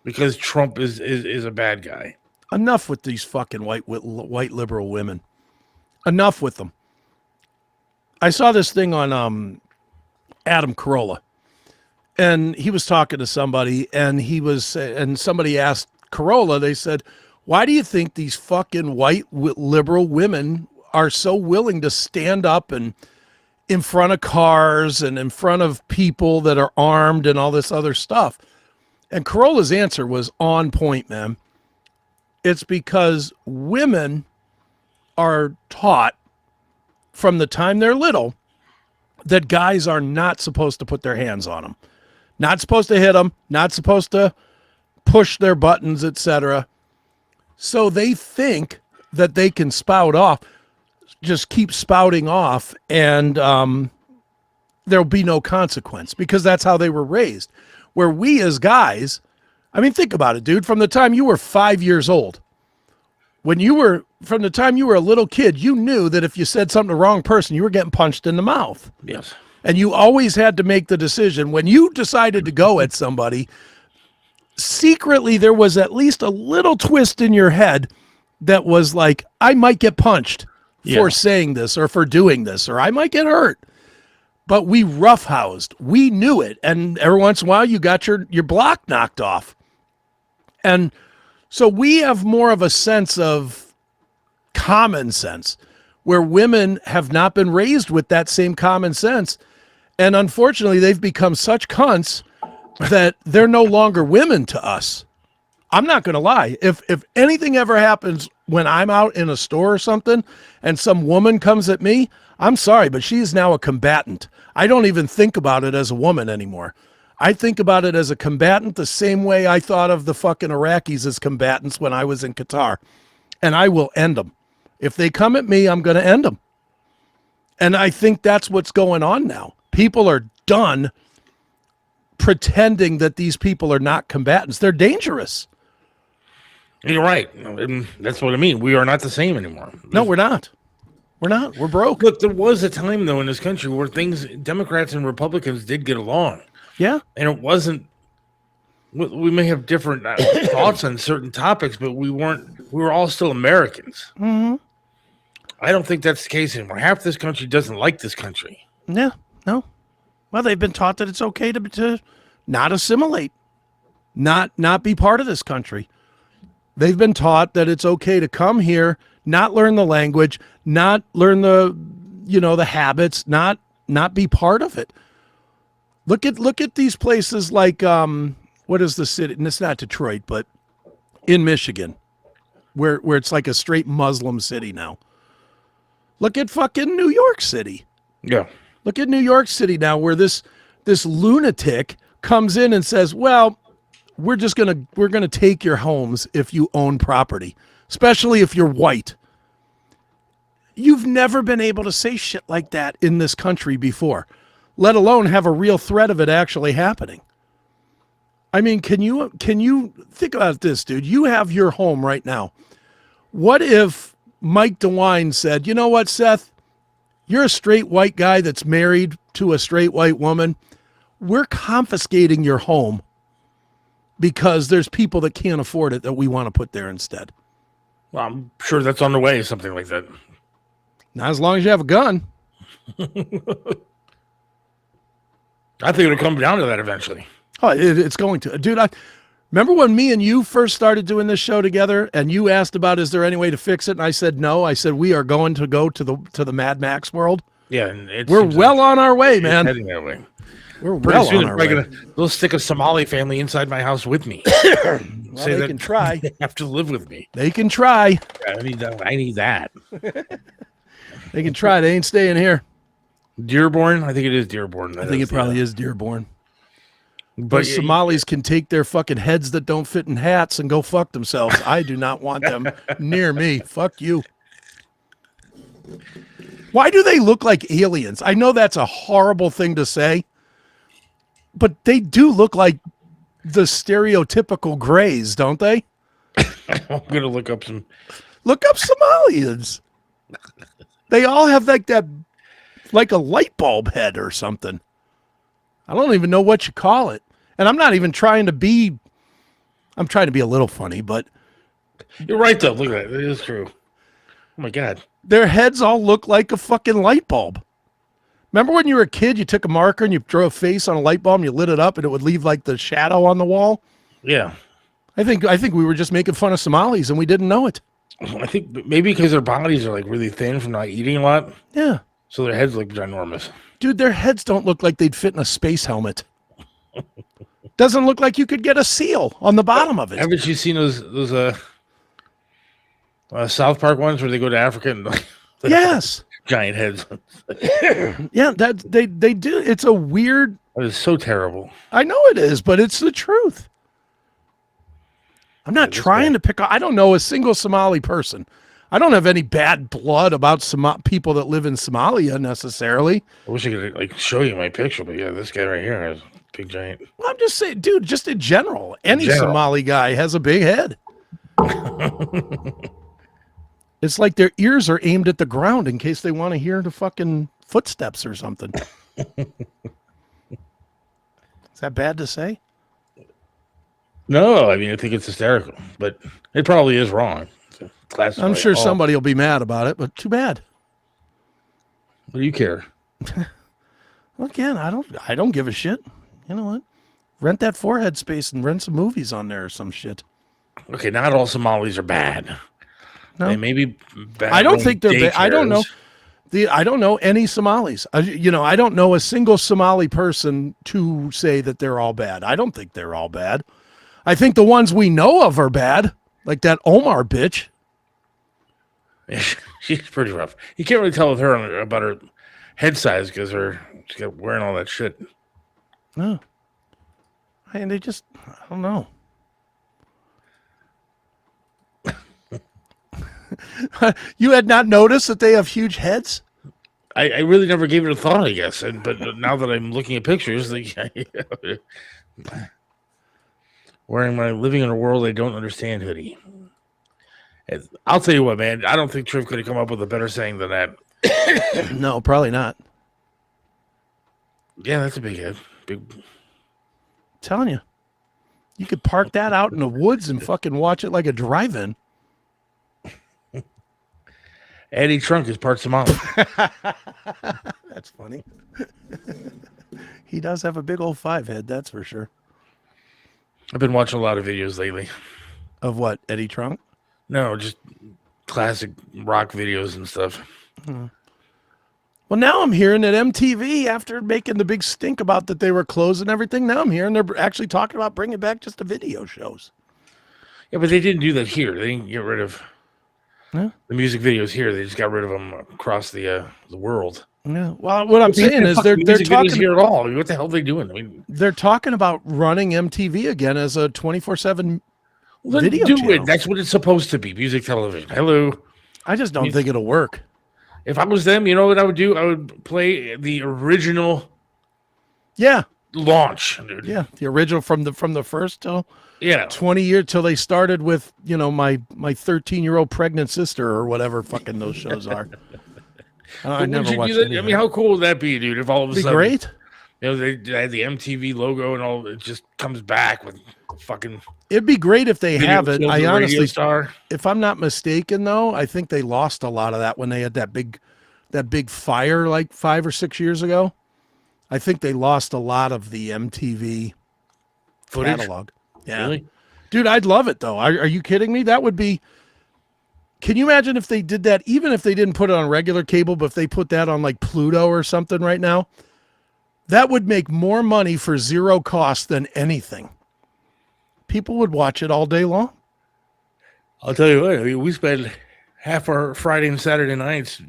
Because Trump is a bad guy. Enough with these fucking white liberal women. Enough with them. I saw this thing on Adam Carolla, and he was talking to somebody, and somebody asked Carolla, they said, why do you think these fucking white liberal women are so willing to stand up and in front of cars and in front of people that are armed and all this other stuff? And Carolla's answer was on point, man. It's because women are taught from the time they're little that guys are not supposed to put their hands on them, not supposed to hit them, not supposed to push their buttons, etc. So they think that they can spout off, just keep spouting off, and there'll be no consequence because that's how they were raised. Where we as guys, I mean, think about it, dude. From the time you were 5 years old, from the time you were a little kid, you knew that if you said something to the wrong person, you were getting punched in the mouth. Yes. And you always had to make the decision. When you decided to go at somebody, secretly there was at least a little twist in your head that was like, I might get punched for saying this or for doing this, or I might get hurt. But we roughhoused. We knew it. And every once in a while, you got your block knocked off. And so we have more of a sense of common sense, where women have not been raised with that same common sense. And unfortunately, they've become such cunts that they're no longer women to us. I'm not going to lie. If anything ever happens when I'm out in a store or something and some woman comes at me, I'm sorry, but she is now a combatant. I don't even think about it as a woman anymore. I think about it as a combatant the same way I thought of the fucking Iraqis as combatants when I was in Qatar. And I will end them. If they come at me, I'm going to end them. And I think that's what's going on now. People are done pretending that these people are not combatants. They're dangerous. You're right. And that's what I mean. We are not the same anymore. No, we're not. We're not. We're broke. Look, there was a time, though, in this country where Democrats and Republicans did get along. Yeah. And it wasn't, we may have different thoughts on certain topics, but we were all still Americans. Mm-hmm. I don't think that's the case anymore. Half this country doesn't like this country. Yeah. No. Well, they've been taught that it's okay to not assimilate, not be part of this country. They've been taught that it's okay to come here, not learn the language, not learn the habits, not be part of it. Look at these places like what is the city? And it's not Detroit, but in Michigan, where it's like a straight Muslim city now. Look at fucking New York City. Yeah. Look at New York City now, where this lunatic comes in and says, well, we're gonna take your homes if you own property, especially if you're white. You've never been able to say shit like that in this country before, let alone have a real threat of it actually happening. I mean, can you think about this, dude? You have your home right now. What if Mike DeWine said, you know what, Seth? You're a straight white guy that's married to a straight white woman. we're confiscating your home because there's people that can't afford it that we want to put there instead. Well, I'm sure that's on the way, something like that. Not as long as you have a gun. I think it'll come down to that eventually. Oh, it's going to. Dude, remember when me and you first started doing this show together and you asked about, is there any way to fix it? And I said, no. I said, we are going to go to the Mad Max world. Yeah. And we're well on our way, man. Heading that way. We're Pretty well soon on our way. They'll stick a Somali family inside my house with me. Well, Say they that can try. They have to live with me. They can try. I need that. I need that. They can try. They ain't staying here. Dearborn? I think it is Dearborn. I think it probably is Dearborn. But Those Somalis can take their fucking heads that don't fit in hats and go fuck themselves. I do not want them near me. Fuck you. Why do they look like aliens? I know that's a horrible thing to say, but they do look like the stereotypical grays, don't they? I'm going to look up some. Look up Somalians. They all have like a light bulb head or something. I don't even know what you call it. And I'm not even trying to be, I'm trying to be a little funny, but. You're right, though. Look at that. It is true. Oh, my God. Their heads all look like a fucking light bulb. Remember when you were a kid, you took a marker and you drew a face on a light bulb and you lit it up and it would leave like the shadow on the wall? Yeah. I think we were just making fun of Somalis and we didn't know it. I think maybe because their bodies are like really thin from not eating a lot. Yeah. So their heads look ginormous. Dude, their heads don't look like they'd fit in a space helmet. Doesn't look like you could get a seal on the bottom of it. Haven't you seen those South Park ones where they go to Africa and Yes. giant heads? Yeah, that they do. It's a weird. That is so terrible. I know it is, but it's the truth. I'm not trying to pick. I don't know a single Somali person. I don't have any bad blood about people that live in Somalia necessarily. I wish I could like show you my picture, but yeah, this guy right here has a big giant. Well, I'm just saying, dude, just in general, any Somali guy has a big head. It's like their ears are aimed at the ground in case they want to hear the fucking footsteps or something. Is that bad to say? No, I mean, I think it's hysterical, but it probably is wrong. I'm sure somebody will be mad about it, but too bad. What do you care? Again, I don't give a shit. You know what? Rent that forehead space and rent some movies on there or some shit. Okay, not all Somalis are bad. No. They may be bad. I don't think they're bad. I don't know. I don't know any Somalis. I don't know a single Somali person to say that they're all bad. I don't think they're all bad. I think the ones we know of are bad, like that Omar bitch. She's pretty rough. You can't really tell with her about her head size because she's wearing all that shit. No. And I don't know. You had not noticed that they have huge heads? I really never gave it a thought, I guess. But now that I'm looking at pictures, like, wearing my living in a world I don't understand hoodie. I'll tell you what, man. I don't think Triv could have come up with a better saying than that. No, probably not. Yeah, that's a big head. Big. I'm telling you. You could park that out in the woods and fucking watch it like a drive-in. Eddie Trunk is part Somali. That's funny. He does have a big old 5 head, that's for sure. I've been watching a lot of videos lately. Of what, Eddie Trunk? No, just classic rock videos and stuff. Well, now I'm hearing that MTV, after making the big stink about that they were closing everything, now I'm hearing they're actually talking about bringing back just the video shows. Yeah, but they didn't do that here. They didn't get rid of the music videos here. They just got rid of them across the world. Yeah. Well, what I'm saying is they're talking here at all. What the hell are they doing? I mean, they're talking about running MTV again as a 24/7 video channel. It. That's what it's supposed to be. Music television. Hello. I just don't think it'll work. If I was them, you know what I would do? I would play the original. Yeah. Launch, dude. Yeah, the original from the first till 20 years till they started with my 13-year-old pregnant sister or whatever fucking those shows are. I never watched that. I mean, how cool would that be, dude? If all of a sudden, great. You know, they had the MTV logo and all. It just comes back with fucking. It'd be great if they Video have it. kills I the radio honestly, star. if I'm not mistaken, though, I think they lost a lot of that when they had that big fire like 5 or 6 years ago. I think they lost a lot of the MTV Footage? catalog. Yeah, Really? dude, I'd love it though. Are you kidding me? That would be. Can you imagine if they did that? Even if they didn't put it on regular cable, but if they put that on like Pluto or something right now, that would make more money for zero cost than anything. People would watch it all day long. I'll tell you what. I mean, we spend half our Friday and Saturday nights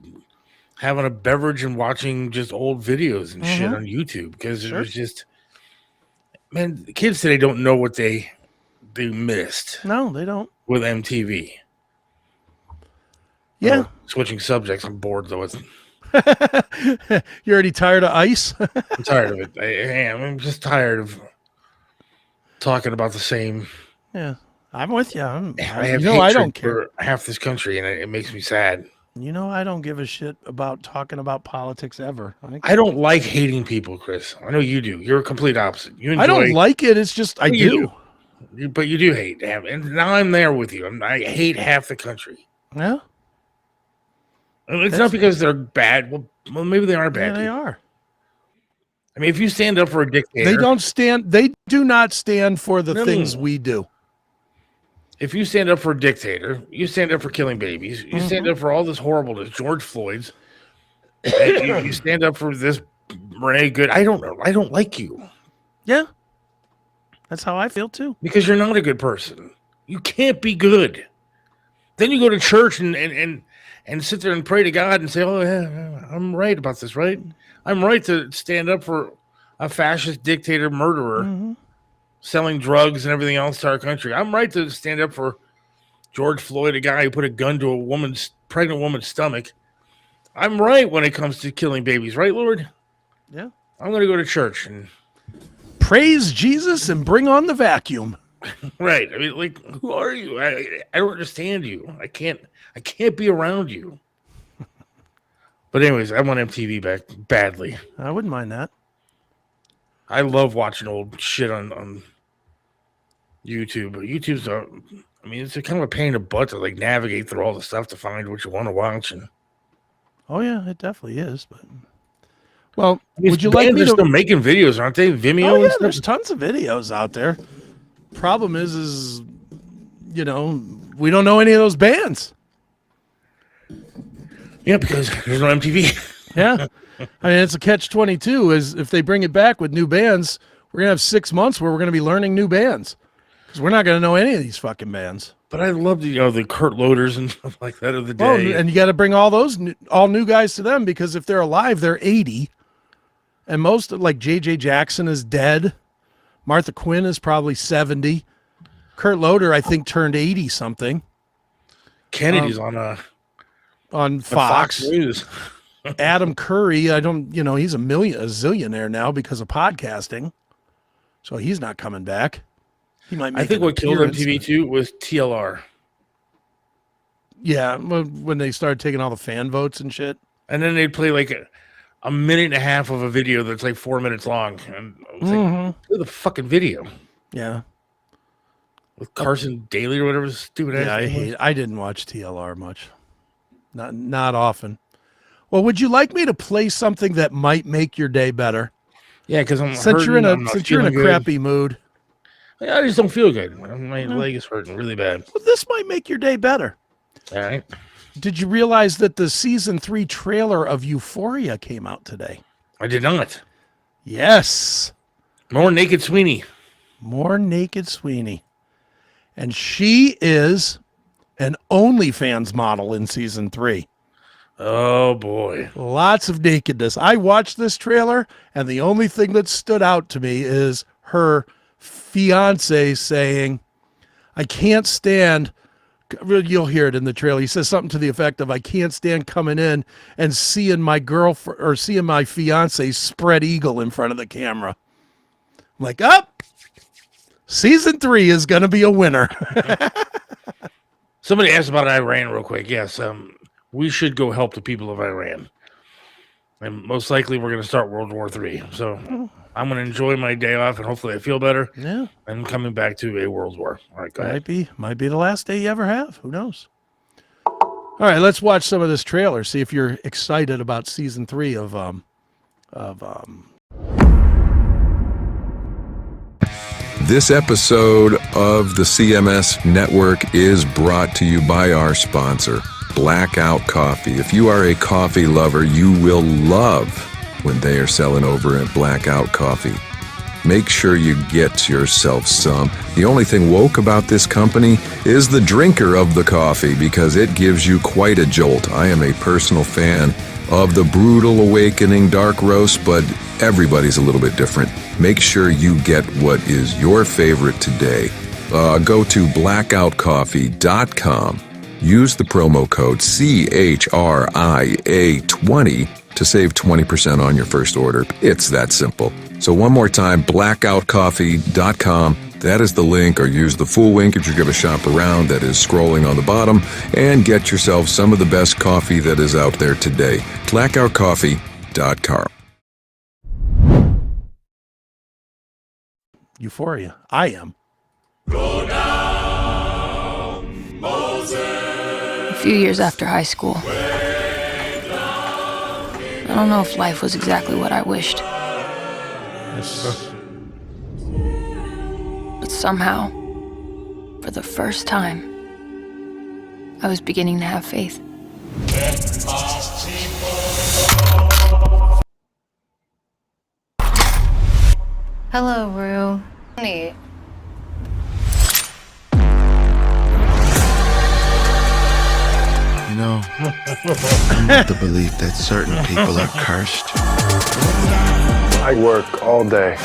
having a beverage and watching just old videos and shit on YouTube because it was just, man, the kids today don't know what they missed No, they don't. with MTV. Yeah. Switching subjects. I'm bored though. You're already tired of ice? I'm tired of it. I am. I'm just tired of talking about the same. Yeah. I'm with you. I have I don't care. for half this country, and it makes me sad. I don't give a shit about talking about politics ever. I don't like hating people, Chris. I know you do. You're a complete opposite. You enjoy. I don't like it. It's just I do. But you do hate. And now I'm there with you. I hate half the country. Yeah. And it's not because they're bad. Well, maybe they are bad. Yeah, they are. I mean, if you stand up for a dictator, They do not stand for the things we do. If you stand up for a dictator, you stand up for killing babies. You stand up for all this horribleness, George Floyd's. You stand up for this Renee Good. I don't know. I don't like you. Yeah. That's how I feel too. Because you're not a good person. You can't be good. Then you go to church and sit there and pray to God and say, "Oh yeah, I'm right about this, right? I'm right to stand up for a fascist dictator murderer selling drugs and everything else to our country. I'm right to stand up for George Floyd, a guy who put a gun to a pregnant woman's stomach. I'm right when it comes to killing babies, right, Lord? Yeah. I'm going to go to church and praise Jesus and bring on the vacuum." Right. I mean, like, who are you? I don't understand you. I can't be around you. But anyways, I want MTV back badly. I wouldn't mind that. I love watching old shit on YouTube. But YouTube's it's a kind of a pain in the butt to like navigate through all the stuff to find what you want to watch. And Oh yeah, it definitely is. But well, would you like me they're to still making videos, aren't they? Vimeo. Oh and yeah, stuff? there's tons of videos out there. Problem is, we don't know any of those bands. Yeah, because there's no MTV. Yeah. I mean, it's a catch-22 is if they bring it back with new bands, we're going to have 6 months where we're going to be learning new bands because we're not going to know any of these fucking bands. But I love the Kurt Loaders and stuff like that of the day. Oh, and you got to bring all those all new guys to them because if they're alive, they're 80. And most like JJ Jackson is dead. Martha Quinn is probably 70. Kurt Loder, I think, turned 80 something. Kennedy's on Fox. News. Adam Curry, he's a zillionaire now because of podcasting. So he's not coming back. He might make I think an what killed appearance, MTV too was TLR. Yeah, when they started taking all the fan votes and shit. And then they'd play like a minute and a half of a video that's like 4 minutes long. And I was like, play the fucking video. Yeah. With Carson Daly or whatever stupid ass. Yeah, I didn't watch TLR much. Not often. Well, would you like me to play something that might make your day better? Yeah, because since you're in a crappy mood. I just don't feel good. My leg is hurting really bad. Well, this might make your day better. All right. Did you realize that the season 3 trailer of Euphoria came out today? I did not. Yes. More Naked Sweeney. More Naked Sweeney. And she is an OnlyFans model in season 3. Oh, boy. Lots of nakedness. I watched this trailer, and the only thing that stood out to me is her fiance saying, I can't stand, you'll hear it in the trailer. He says something to the effect of, I can't stand coming in and seeing my girlfriend or seeing my fiance spread eagle in front of the camera. I'm like, season 3 is going to be a winner. Somebody asked about Iran real quick. Yes, we should go help the people of Iran. And most likely we're going to start World War III. So I'm going to enjoy my day off, and hopefully I feel better. Yeah. And coming back to a world war. All right, go ahead. Might be the last day you ever have. Who knows? All right, let's watch some of this trailer. See if you're excited about season 3 of This episode of the CMS Network is brought to you by our sponsor, Blackout Coffee. If you are a coffee lover, you will love when they are selling over at Blackout Coffee. Make sure you get yourself some. The only thing woke about this company is the drinker of the coffee, because it gives you quite a jolt. I am a personal fan of the Brutal Awakening Dark Roast, but everybody's a little bit different. Make sure you get what is your favorite today. Go to blackoutcoffee.com. Use the promo code CHRIA20 to save 20% on your first order. It's that simple. So one more time, blackoutcoffee.com. That is the link, or use the full link if you're going to shop around that is scrolling on the bottom, and get yourself some of the best coffee that is out there today. blackoutcoffee.com. Euphoria. I am. A few years after high school, I don't know if life was exactly what I wished. But somehow, for the first time, I was beginning to have faith. Hello, Rue. Honey. You know, I'm of the belief that certain people are cursed. I work all day.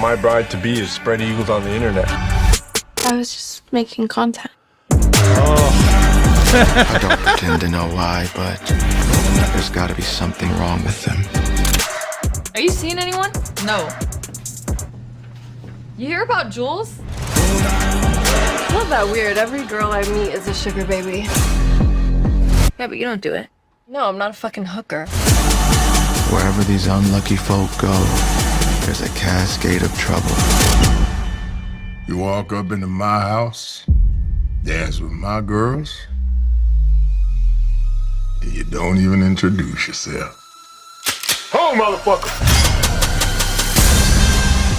My bride-to-be is spreading eagles on the internet. I was just making content. I don't pretend to know why, but there's got to be something wrong with them. Are you seeing anyone? No. You hear about Jules? Not that weird. Every girl I meet is a sugar baby. Yeah, but you don't do it. No, I'm not a fucking hooker. Wherever these unlucky folk go, there's a cascade of trouble. You walk up into my house, dance with my girls, and you don't even introduce yourself. Oh, motherfucker!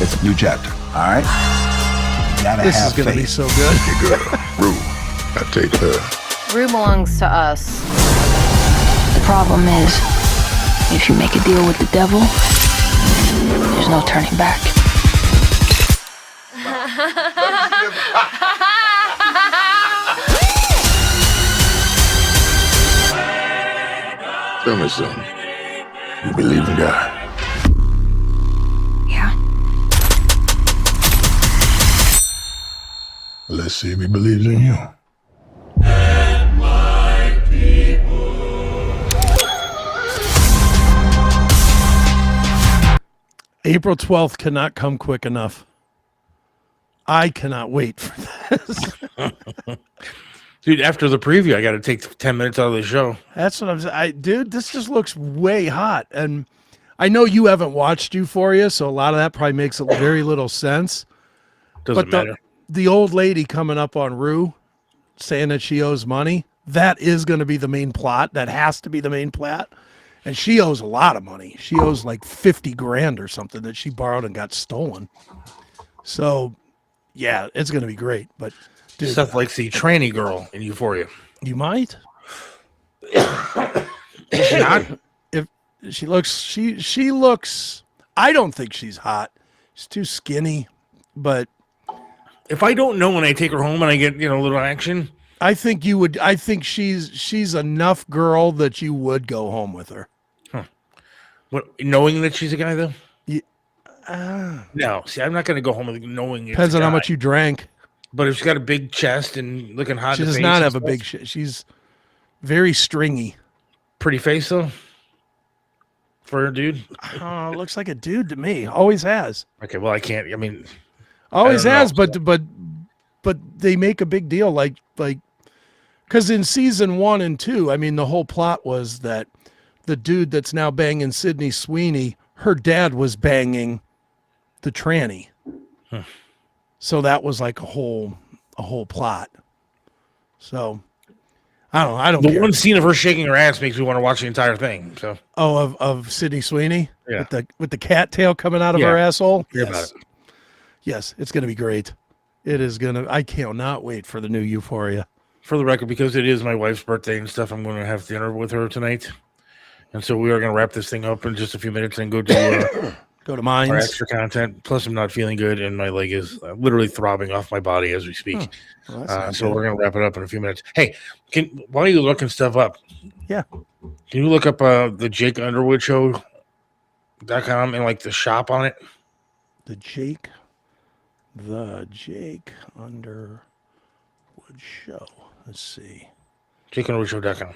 It's a new chapter, all right? You gotta This have is gonna faith. be so good. Hey, girl, Rue, I take her. Rue belongs to us. The problem is, if you make a deal with the devil, there's no turning back. Tell me something. You believe in God? Yeah. Let's see if he believes in you. April 12th cannot come quick enough. I cannot wait for this. Dude, after the preview, I got to take 10 minutes out of the show. That's what I'm saying. Dude, this just looks way hot. And I know you haven't watched Euphoria, so a lot of that probably makes very little sense. Doesn't matter. The old lady coming up on Rue saying that she owes money, that is going to be the main plot. That has to be the main plot. And she owes a lot of money. She owes like 50 grand or something that she borrowed and got stolen. So, yeah, it's going to be great. But dude, Seth likes the tranny girl in Euphoria. you might. Not? If she looks, I don't think she's hot. She's too skinny, but If I don't know when I take her home and I get, a little action. I think you would. I think she's enough girl that you would go home with her. Huh. What, knowing that she's a guy, though? Yeah. No. See, I'm not going to go home with knowing it's Depends a on how guy. much you drank. But if she's got a big chest and looking hot, She in the does face not and have a stuff, big shit. She's very stringy. pretty face, though? For a dude? Looks like a dude to me. Always has. Okay, well, I can't. I mean, Always I has. don't know. But they make a big deal because in season 1 and 2, I mean, the whole plot was that the dude that's now banging Sydney Sweeney, her dad was banging the tranny. So that was like a whole plot. So I don't The care. one scene of her shaking her ass makes me want to watch the entire thing. So of Sydney Sweeney Yeah. with the cat tail coming out of Yeah. her asshole. Hear about it. Yes, it's gonna be great. It is gonna. I cannot wait for the new Euphoria. For the record, because it is my wife's birthday and stuff, I'm going to have dinner with her tonight. And so we are going to wrap this thing up in just a few minutes and go to Go to mine. our extra content. Plus, I'm not feeling good, and my leg is literally throbbing off my body as we speak. Well, that's not So good. we're going to wrap it up in a few minutes. Hey, while you're looking stuff up, Yeah. can you look up the Jake Underwood show.com and like the shop on it? The Jake Underwood show. Let's see. JakeUnderwoodShow.com.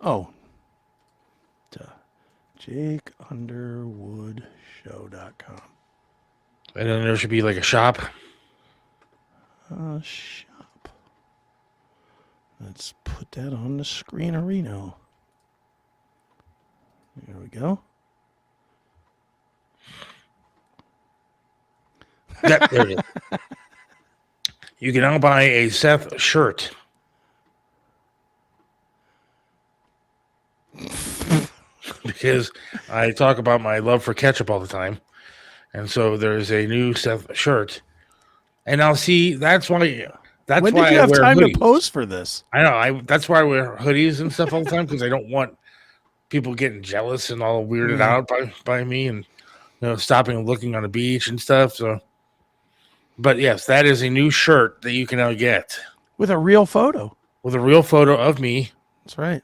Oh. JakeUnderwoodShow.com. And then there should be like a shop. Shop. Let's put that on the screen, Reno. There we go. There it is. You can now buy a Seth shirt. Because I talk about my love for ketchup all the time. And so there's a new Seth shirt. And now see, that's why When did why you I have wear time hoodies. to pose for this? I know. That's why I wear hoodies and stuff all the time, because I don't want people getting jealous and all weirded out by me and stopping and looking on the beach and stuff. So, but yes, that is a new shirt that you can now get With a real photo. with a real photo of me, That's right.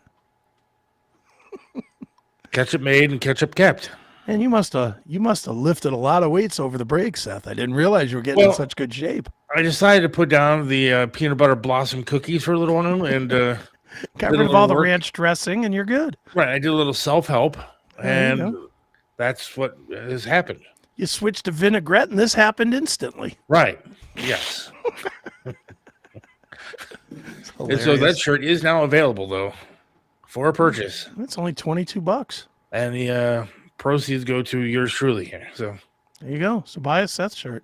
ketchup made and ketchup kept. And you must have lifted a lot of weights over the break, Seth. I didn't realize you were getting in such good shape. I decided to put down the peanut butter blossom cookies for a little while and Got did a rid of little all the work. ranch dressing, and you're good. Right, I did a little self-help, There you and go. that's what has happened. You switched to vinaigrette, and this happened instantly. Right. Yes. And so that Hilarious. shirt is now available though for a purchase, That's only $22. and the proceeds go to yours truly here. So There you go. So buy a Seth shirt.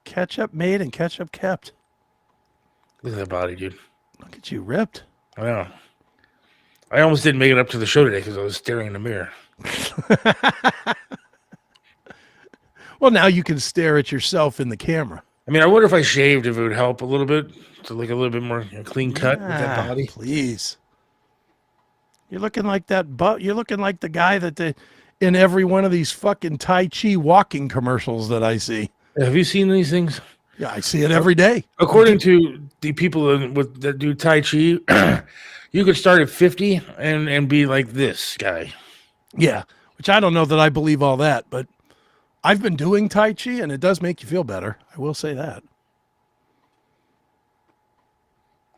Ketchup made and ketchup kept. look at that body, dude. Look at you, ripped. I know. I almost didn't make it up to the show today because I was staring in the mirror. Well, now you can stare at yourself in the camera. I mean, I wonder if I shaved if it would help a little bit to look a little bit more clean cut with that Ah, body. Please. You're looking like that, you're looking like the guy in every one of these fucking Tai Chi walking commercials that I see. Have you seen these things? Yeah, I see it every day. According to the people that do Tai Chi, you could start at 50 and be like this guy. Yeah, which I don't know that I believe all that, but I've been doing Tai Chi and it does make you feel better. I will say that.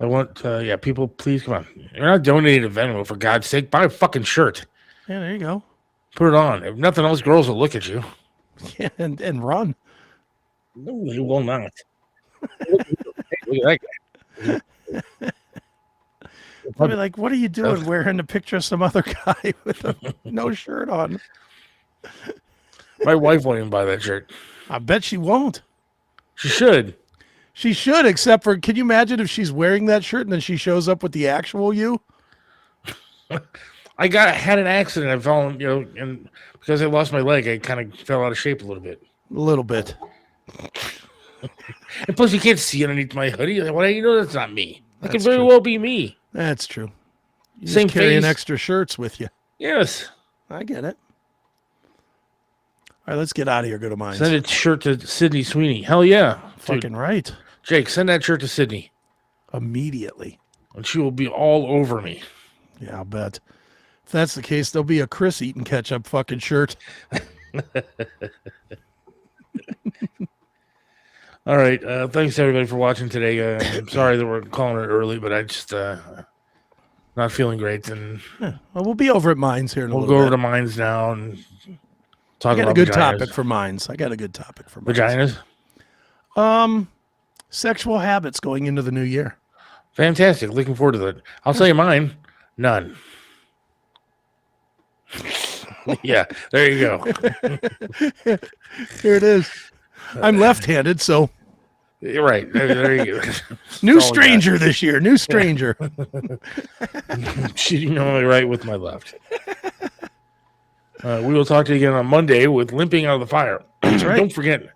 I want, people, please come on. You're not donating to Venmo, for God's sake. Buy a fucking shirt. Yeah, there you go. Put it on. If nothing else, girls will look at you. Yeah, and run. No, you will not. Look at that guy. I'll be like, what are you doing wearing a picture of some other guy with no shirt on? My wife won't even buy that shirt. I bet she won't. She should. She should, except for, can you imagine if she's wearing that shirt and then she shows up with the actual you? I had an accident. I fell, and because I lost my leg, I kind of fell out of shape a little bit. A little bit. And plus, you can't see underneath my hoodie. Well, you know that's not me. That could That's very true. well be me. That's true. You Same just carrying face. extra shirts with you. Yes. I get it. All right, let's get out of here. Go to mine. Send a shirt to Sydney Sweeney. Hell yeah. Fucking Dude. right. Jake, send that shirt to Sydney. Immediately. And she will be all over me. Yeah, I'll bet. If that's the case, there'll be a Chris eating ketchup fucking shirt. All right. Thanks everybody for watching today. I'm sorry that we're calling it early, but I just not feeling great, and Yeah, well, we'll be over at Mines here in a we'll little go bit. over to Mines now and talk I got about a good vaginas. topic for Mines. I got a good topic for Mines. Vaginas. Sexual habits going into the new year. Fantastic. Looking forward to that. I'll tell you mine. None. Yeah, there you go. Here it is. I'm left-handed, so You're right. There you go. new stranger this year. New stranger. Shooting only right with my left. We will talk to you again on Monday with Limping Out of the Fire. That's right. Don't forget,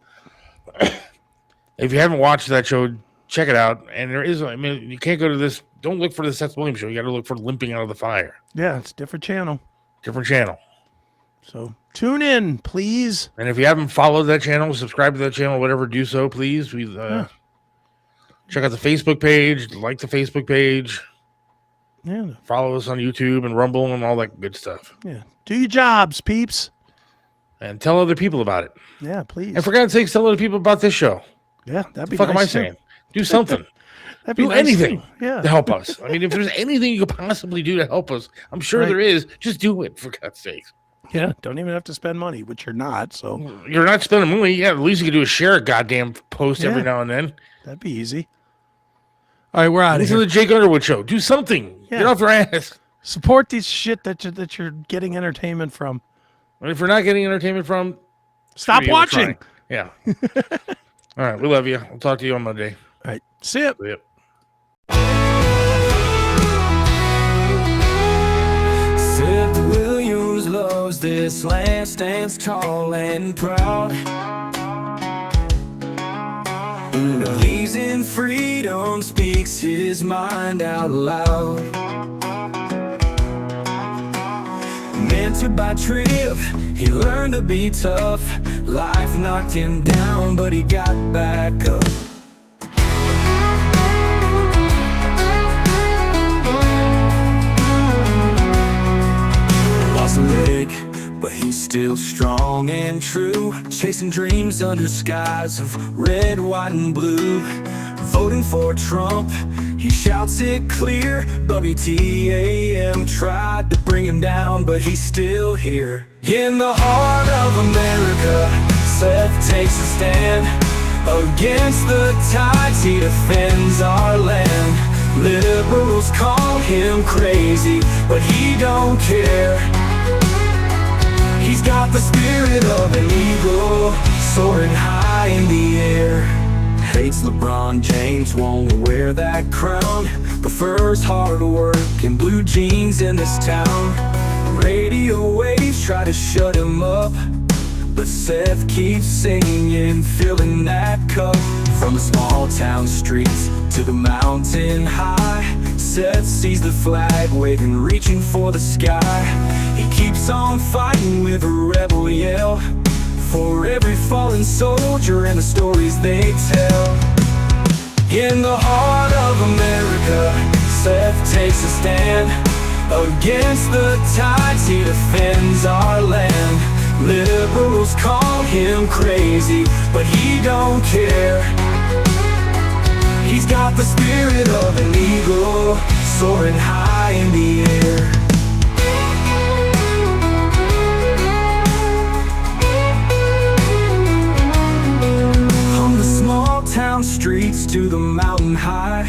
if you haven't watched that show, check it out. And there is, I mean, you can't go to this. Don't look for the Seth Williams show. You got to look for Limping Out of the Fire. Yeah, it's a different channel. Different channel. So tune in, please. And if you haven't followed that channel, subscribe to that channel, whatever, do so, please. We check out the Facebook page, like the Facebook page. Yeah. Follow us on YouTube and Rumble and all that good stuff. Yeah. Do your jobs, peeps. And tell other people about it. Yeah, please. And for God's sakes, tell other people about this show. Yeah, that'd be What the fuck nice am I saying? Do something. That'd be do nice anything too. Yeah. to help us. I mean, if there's anything you could possibly do to help us, I'm sure there is. Just do it, for God's sakes. Yeah, don't even have to spend money, which you're not. So you're not spending money. Yeah, at least you can do is share a goddamn post every now and then. That'd be easy. All right, we're out of Listen here. to the Jake Underwood show. Do something. Yeah. Get off your ass. Support these shit that you're getting entertainment from. And if you're not getting entertainment from, stop watching. Yeah. All right, we love you. We'll talk to you on Monday. All right, see ya. Yep. Seth Williams loves this land, stands tall and proud. Believes in freedom, speaks his mind out loud. Mentored by Triv, he learned to be tough. Life knocked him down, but he got back up. Lost a leg, but he's still strong and true. Chasing dreams under skies of red, white, and blue. Voting for Trump, he shouts it clear. WTAM tried to bring him down, but he's still here. In the heart of America, Seth takes a stand. Against the tides, he defends our land. Liberals call him crazy, but he don't care. He's got the spirit of an eagle, soaring high in the air. Hates LeBron James, won't wear that crown. Prefers hard work and blue jeans in this town. Radio waves try to shut him up, but Seth keeps singing, filling that cup. From the small town streets to the mountain high, Seth sees the flag waving, reaching for the sky. He keeps on fighting with a rebel yell, for every fallen soldier and the stories they tell. In the heart of America, Seth takes a stand. Against the tides, he defends our land. Liberals call him crazy, but he don't care. He's got the spirit of an eagle, soaring high in the air. On the small town streets to the mountain high,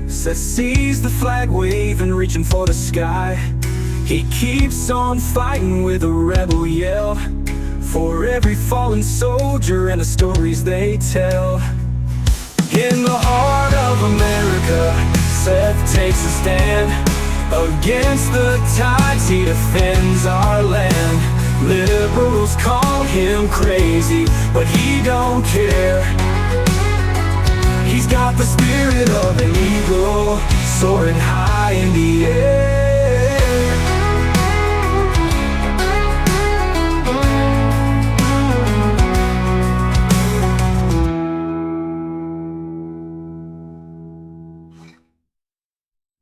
Seth sees the flag waving, reaching for the sky. He keeps on fighting with a rebel yell, for every fallen soldier and the stories they tell. In the heart of America, Seth takes a stand. Against the tides, he defends our land. Liberals call him crazy, but he don't care. He's got the spirit of an eagle, soaring high in